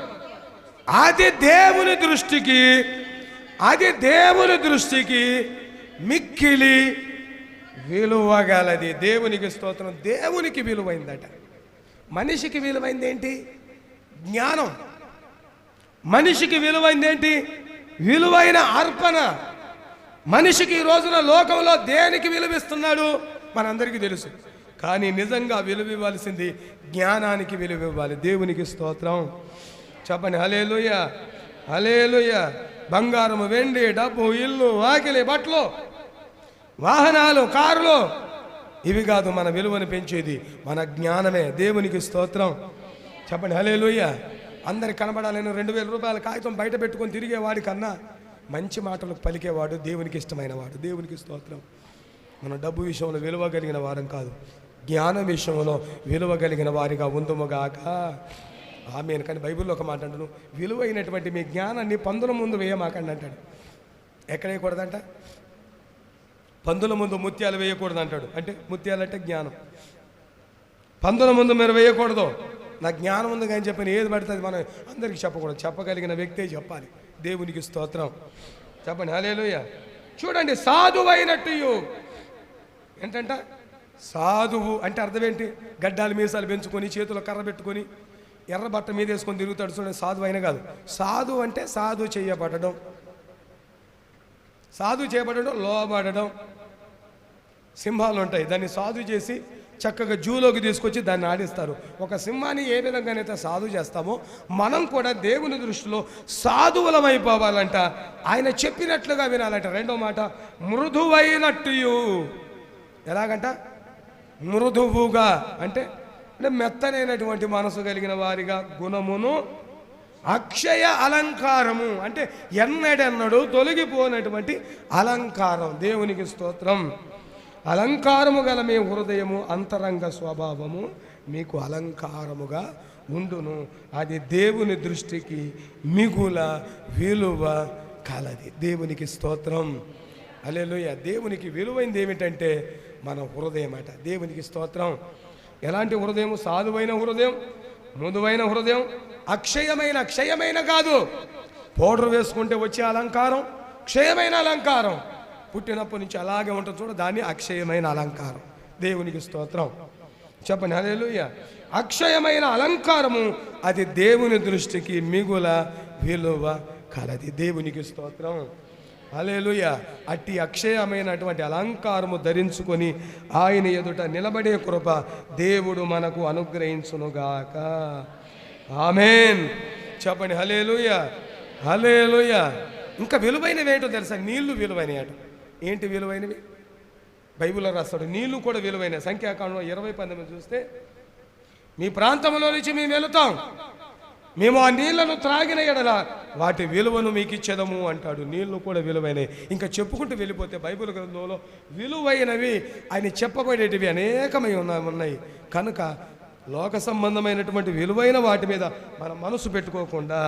అది దేవుని దృష్టికి మిక్కిలి విలువగలది. దేవునికి స్తోత్రం. దేవునికి విలువైందట. మనిషికి విలువైంది ఏంటి? జ్ఞానం. మనిషికి విలువైంది ఏంటి? విలువైన అర్పణ. మనిషికి ఈ రోజున లోకంలో దేనికి విలువిస్తున్నాడు మనందరికీ తెలుసు. కానీ నిజంగా విలువ ఇవ్వాల్సింది జ్ఞానానికి విలువ ఇవ్వాలి. దేవునికి స్తోత్రం. చెప్పండి హల్లెలూయా, హల్లెలూయా. బంగారము, వెండి, డబ్బు, ఇల్లు, వాకిలి, బట్టలు, వాహనాలు, కారులు ఇవి కాదు మన విలువను పెంచేది, మన జ్ఞానమే. దేవునికి స్తోత్రం. చెప్పండి హల్లెలూయా. అందరికి కనబడాలని 2000 రూపాయల కాగితం బయట పెట్టుకొని తిరిగేవాడి కన్నా మంచి మాటలకు పలికేవాడు దేవునికి ఇష్టమైన వాడు. దేవునికి స్తోత్రం. మన డబ్బు విషయంలో విలువ కలిగిన వారం కాదు, జ్ఞానం విషయంలో విలువ కలిగిన వారిగా ఉందుముగాక. ఆమేన్. కానీ బైబిల్లో ఒక మాట అంటాను, విలువైనటువంటి మీ జ్ఞానాన్ని పందుల ముందు వేయమాకండి అంటాడు. ఎక్కడ వేయకూడదంట? పందుల ముందు ముత్యాలు వేయకూడదు అంటాడు. అంటే ముత్యాలు అంటే జ్ఞానం. పందుల ముందు మీరు వేయకూడదు. నా జ్ఞానం ఉంది కానీ చెప్పిన ఏది పడుతుంది మనం అందరికీ చెప్పకూడదు. చెప్పగలిగిన వ్యక్తే చెప్పాలి. దేవునికి స్తోత్రం. చెప్పండి హల్లెలూయా. చూడండి, సాధువైనట్టు ఏంటంట? సాధువు అంటే అర్థం ఏంటి? గడ్డాలు మీసాలు పెంచుకొని చేతులు కర్ర పెట్టుకొని ఎర్ర బట్ట మీద వేసుకొని తిరుగుతాడు. చూడండి, సాధువు అయినా కాదు. సాధు అంటే సాధు చేయబడడం. సాధు చేయబడడం, లోబడడం. సింహాలు ఉంటాయి, దాన్ని సాధు చేసి చక్కగా జూలోకి తీసుకొచ్చి దాన్ని ఆడిస్తారు. ఒక సింహాన్ని ఏ విధంగానైతే సాధు చేస్తామో మనం కూడా దేవుని దృష్టిలో సాధువులమైపోవాలంట. ఆయన చెప్పినట్లుగా వినాలంట. రెండో మాట, మృదువైనట్టు. ఎలాగంట? మృదువుగా అంటే మెత్తనైనటువంటి మనసు కలిగిన వారిగా, గుణమును, అక్షయ అలంకారము అంటే ఎన్నడెన్నడూ తొలగిపోయినటువంటి అలంకారం. దేవునికి స్తోత్రం. అలంకారము గల మీ హృదయము, అంతరంగ స్వభావము మీకు అలంకారముగా ఉండును. అది దేవుని దృష్టికి మిగుల విలువ కలది. దేవునికి స్తోత్రం. హల్లెలూయా. దేవునికి విలువైనది ఏమిటంటే మన హృదయం అట. దేవునికి స్తోత్రం. ఎలాంటి హృదయం? సాధువైన హృదయం, మృదువైన హృదయం, క్షయమైన కాదు. పౌడర్ వేసుకుంటే వచ్చే అలంకారం క్షయమైన అలంకారం. పుట్టినప్పటి నుంచి అలాగే ఉంటుంది చూడ, దాన్ని అక్షయమైన అలంకారం. దేవునికి స్తోత్రం. చెప్పండి హల్లెలూయా. అక్షయమైన అలంకారము అది దేవుని దృష్టికి మిగుల విలువ కలది. దేవునికి స్తోత్రం. హల్లెలూయా. అట్టి అక్షయమైనటువంటి అలంకారము ధరించుకొని ఆయన ఎదుట నిలబడే కృప దేవుడు మనకు అనుగ్రహించునుగాక. ఆమేన్. చెప్పండి హల్లెలూయా. హల్లెలూయా. ఇంకా విలువైనవి ఏంటో తెలుసా? నీళ్లు విలువైనవి అట. ఏంటి విలువైనవి? బైబిల్లో రాస్తాడు, నీళ్లు కూడా విలువైన. సంఖ్యాకాండంలో 20:18 చూస్తే, మీ ప్రాంతంలో నుంచి మేము వెళుతాం, మేము ఆ నీళ్లను త్రాగిన ఎడల వాటి విలువను మీకు ఇచ్చేదము అంటాడు. నీళ్లు కూడా విలువైనవి. ఇంకా చెప్పుకుంటూ వెళ్ళిపోతే బైబిల్ గ్రంథంలో విలువైనవి ఆయన చెప్పబడేటివి అనేకమై ఉన్నాయి. కనుక లోక సంబంధమైనటువంటి విలువైన వాటి మీద మన మనసు పెట్టుకోకుండా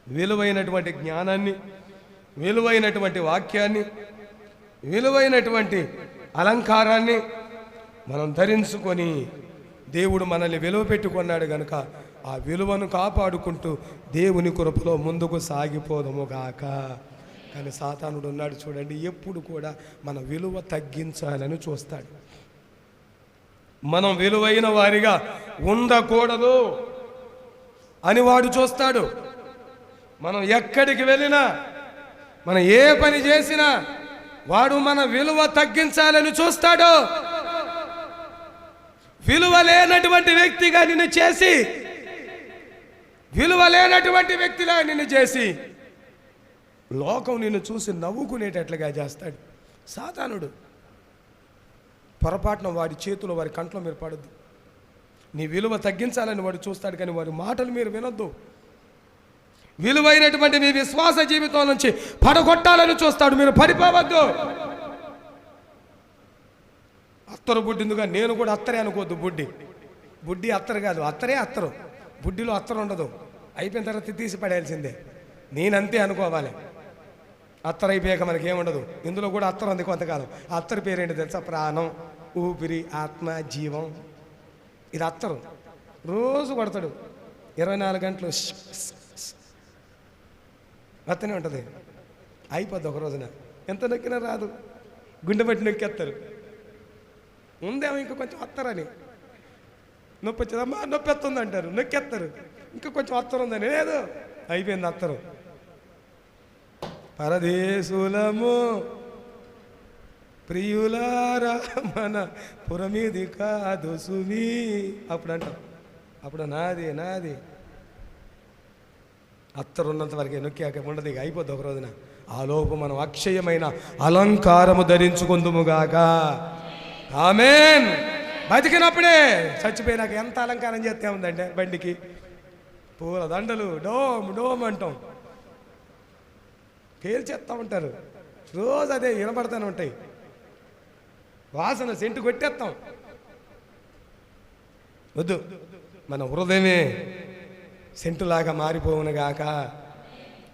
విలువైనటువంటి జ్ఞానాన్ని, విలువైనటువంటి వాక్యాన్ని, విలువైనటువంటి అలంకారాన్ని మనం ధరించుకొని దేవుడు మనల్ని విలువ పెట్టుకున్నాడు కనుక ఆ విలువను కాపాడుకుంటూ దేవుని కృపలో ముందుకు సాగిపోదముగాక. కానీ సాతానుడు ఉన్నాడు చూడండి, ఎప్పుడు కూడా మన విలువ తగ్గించాలని చూస్తాడు. మనం విలువైన వారిగా ఉండకూడదు అని వాడు చూస్తాడు. మనం ఎక్కడికి వెళ్ళినా, మనం ఏ పని చేసినా వాడు మన విలువ తగ్గించాలని చూస్తాడు. విలువ లేనటువంటి వ్యక్తిగా నిన్ను చేసి, విలువ లేనటువంటి వ్యక్తిగా నిన్ను చేసి లోకం నిన్ను చూసి నవ్వుకునేటట్లుగా చేస్తాడు సాతానుడు. పొరపాటున వాడి చేతులు వారి కంట్లో మీరు పడద్దు. నీ విలువ తగ్గించాలని వాడు చూస్తాడు, కానీ వారి మాటలు మీరు వినొద్దు. విలువైనటువంటి మీ విశ్వాస జీవితం నుంచి పడగొట్టాలని చూస్తాడు, మీరు పడిపోవద్దు. అత్తరు బుడ్డిందుగా నేను కూడా అత్తరే అనుకోవద్దు. బుడ్డి అత్తరు కాదు, అత్తరే అత్తరు. బుడ్డిలో అత్తరు ఉండదు. అయిపోయిన తర్వాత తీసి పడేయాల్సిందే. నేనంతే అనుకోవాలి. అత్తరు అయిపోయాక మనకేముండదు. ఇందులో కూడా అత్తరు ఉంది కొంతకాలం. ఆ అత్తరు పేరేంటి తెలుసా? ప్రాణం, ఊపిరి, ఆత్మ, జీవం. ఇది అత్తరు. రోజు కొడతాడు 24 గంటలు అత్తనే ఉంటుంది. అయిపోద్ది ఒక రోజున. ఎంత నొక్కినా రాదు, గుండె బట్టి నొక్కేస్తారు. ఉందేమో ఇంకా కొంచెం అత్తరని, నొప్పి వచ్చేదమ్మా నొప్పి ఎత్తుంది అంటారు, నొక్కేస్తారు. ఇంకా కొంచెం అత్తరు ఉందని, లేదు అయిపోయింది అత్తరు. పరదేశులము ప్రియులారా మన పురమీది కాదు సుమి అప్పుడు అంటాం. అప్పుడు నాది అత్తరు ఉన్నంత వరకే, నొక్కాక ఉండదు, ఇక అయిపోద్ది ఒక రోజున. ఆ లోపు మనం అక్షయమైన అలంకారము ధరించుకుందుముగాక. ఆమేన్. బతికినప్పుడే, చచ్చిపోయినాక ఎంత అలంకారం చేస్తే ఉందంటే బండికి పూల దండలు డోమ్ డోమ్ అంటాం, పేల్చేస్తూ ఉంటారు. రోజు అదే వినపడతానే ఉంటాయి. వాసన సెంటు కొట్టేస్తాం. వద్దు, మన హృదయమే సెంటులాగా మారిపోవును గాక.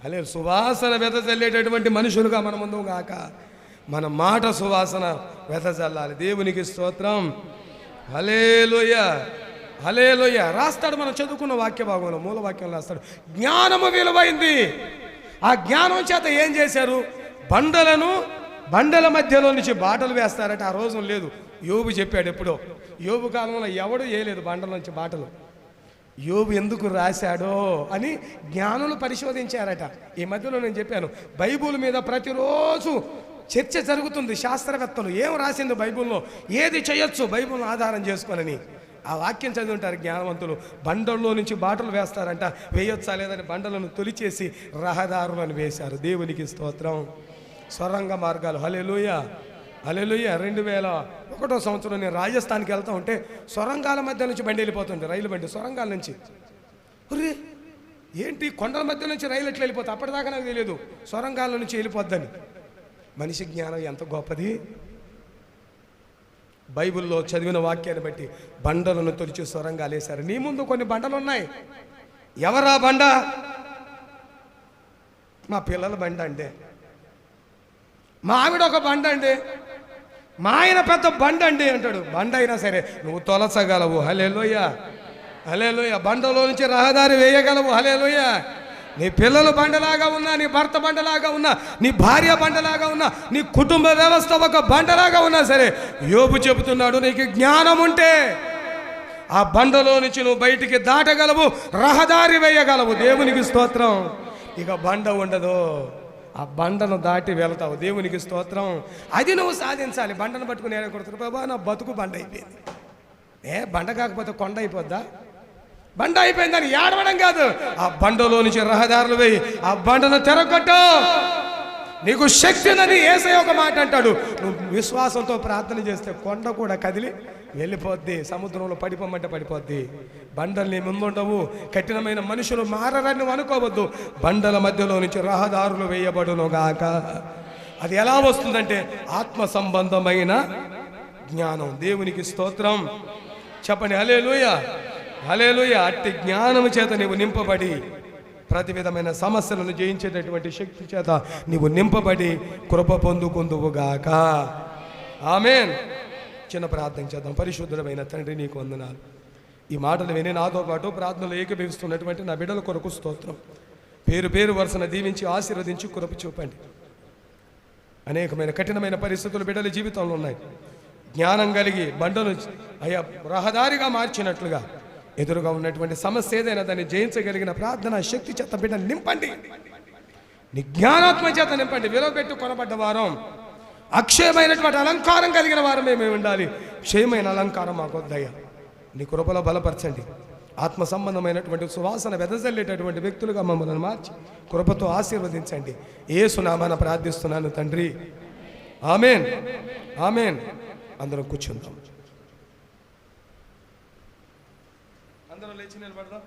అలే సువాసన వెదజల్లేటటువంటి మనుషులుగా మన ముందు గాక. మన మాట సువాసన వెదజల్లాలి. దేవునికి స్తోత్రం. హల్లెలూయా, హల్లెలూయా. రాస్తాడు మనం చదువుకున్న వాక్య భాగంలో, మూల వాక్యం రాస్తాడు, జ్ఞానము విలువైంది. ఆ జ్ఞానం చేత ఏం చేశారు? బండల మధ్యలో నుంచి బాటలు వేస్తారట. ఆ రోజు లేదు. యోబు చెప్పాడు ఎప్పుడో. యోబు కాలంలో ఎవడు వేయలేదు బండల నుంచి బాటలు. యోబు ఎందుకు రాశాడో అని జ్ఞానులు పరిశోధించారట. ఈ మధ్యలో నేను చెప్పాను, బైబుల్ మీద ప్రతిరోజు చర్చ జరుగుతుంది. శాస్త్రవేత్తలు ఏం రాసింది బైబుల్లో, ఏది చేయొచ్చు బైబుల్ని ఆధారం చేసుకోనని ఆ వాక్యం చదివి ఉంటారు జ్ఞానవంతులు. బండల్లో నుంచి బాటలు వేస్తారంట. వేయొచ్చా లేదని బండలను తొలిచేసి రహదారులను వేశారు. దేవునికి స్తోత్రం. సొరంగ మార్గాలు. హల్లెలూయా, హల్లెలూయా. 2001 సంవత్సరం నేను రాజస్థాన్కి వెళ్తూ ఉంటే సొరంగాల మధ్య నుంచి బండి వెళ్ళిపోతుంది, రైలు బండి సొరంగాల నుంచి. ఒరే ఏంటి కొండల మధ్య నుంచి రైలు ఎట్లా వెళ్ళిపోతుంది? అప్పటిదాకా నాకు తెలియదు సొరంగాల నుంచి వెళ్ళిపోద్దని. మనిషి జ్ఞానం ఎంత గొప్పది. బైబిల్లో చదివిన వాక్యాన్ని బట్టి బండలను తొలిచి సొరంగాలు వేశారు. నీ ముందు కొన్ని బండలు ఉన్నాయి. ఎవరా బండ? మా పిల్లల బండ అంటే, మా ఆవిడ ఒక బండ అండి, మా ఆయన పెద్ద బండ అండి అంటాడు. బండ అయినా సరే నువ్వు తొలచగలవు. హల్లెలూయా, హల్లెలూయా. బండలో నుంచి రహదారి వేయగలవు. హల్లెలూయా. నీ పిల్లలు బండలాగా ఉన్నా, నీ భర్త బండలాగా ఉన్నా, నీ భార్య బండలాగా ఉన్నా, నీ కుటుంబ వ్యవస్థ ఒక బండలాగా ఉన్నా సరే, యోబు చెబుతున్నాడు, నీకు జ్ఞానం ఉంటే ఆ బండలో నుంచి నువ్వు బయటికి దాటగలవు, రహదారి వేయగలవు. దేవునికి స్తోత్రం. ఇక బండ ఉండదు, ఆ బండను దాటి వెళ్తావు. దేవునికి స్తోత్రం. అది నువ్వు సాధించాలి. బండను పట్టుకుని ఏడకూడదు. బాబా నా బతుకు బండ అయిపోయింది. బండ కాకపోతే కొండ అయిపోద్దా? బండ అయిపోయిందని ఏడవడం కాదు, ఆ బండలో నుంచి రహదారులు వేయి, ఆ బండను తెరగొట్టు. నీకు శక్తి ఉందని యేసయ్య ఒక మాట అంటాడు. నువ్వు విశ్వాసంతో ప్రార్థన చేస్తే కొండ కూడా కదిలి వెళ్ళిపోద్ది. సముద్రంలో పడిపోమంటే పడిపోద్ది. బండలు నీ ముందుండవు. కఠినమైన మనుషులు మారరని నువ్వు అనుకోవద్దు. బండల మధ్యలో నుంచి రహదారులు వేయబడును గాక. అది ఎలా వస్తుందంటే ఆత్మ సంబంధమైన జ్ఞానం. దేవునికి స్తోత్రం. చెప్పండి హల్లెలూయా, హల్లెలూయా. అట్టి జ్ఞానము చేత నీవు నింపబడి ప్రతి విధమైన సమస్యలను జయించేటటువంటి శక్తి చేత నీవు నింపబడి కృప పొందుకుందువుగాక. ఆమేన్. చిన్న ప్రార్థన చేద్దాం. పరిశుద్ధుడమైన తండ్రి నీకు వందనాలు. ఈ మాటలు విని నాతో పాటు ప్రార్థనలు ఏకీభవిస్తున్నటువంటి నా బిడ్డల కొరకు స్తోత్రం. పేరు పేరు వరుసన దీవించి ఆశీర్వదించి కృప చూపండి. అనేకమైన కఠినమైన పరిస్థితులు బిడ్డల జీవితంలో ఉన్నాయి. జ్ఞానం కలిగి బండను అయ్యా రహదారిగా మార్చినట్లుగా ఎదురుగా ఉన్నటువంటి సమస్య ఏదైనా దాన్ని జయించగలిగిన ప్రార్థన శక్తి చేత బిడ్డను నింపండి. నీ జ్ఞానాత్మ చేత నింపండి. విలువబెట్టి కొనబడ్డ వారం, అక్షయమైనటువంటి అలంకారం కలిగిన వారం మేము ఉండాలి. క్షయమైన అలంకారం మాకు వద్దయ్యా. నీ కృపలో బలపరచండి. ఆత్మ సంబంధమైనటువంటి సువాసన వెదజల్లేటటువంటి వ్యక్తులుగా మమ్మల్ని మార్చి కృపతో ఆశీర్వదించండి. యేసు నామమున ప్రార్థిస్తున్నాను తండ్రి. ఆమేన్, ఆమేన్. అందరం కూర్చుందాం. అందరం లేచి నిలబడదాం.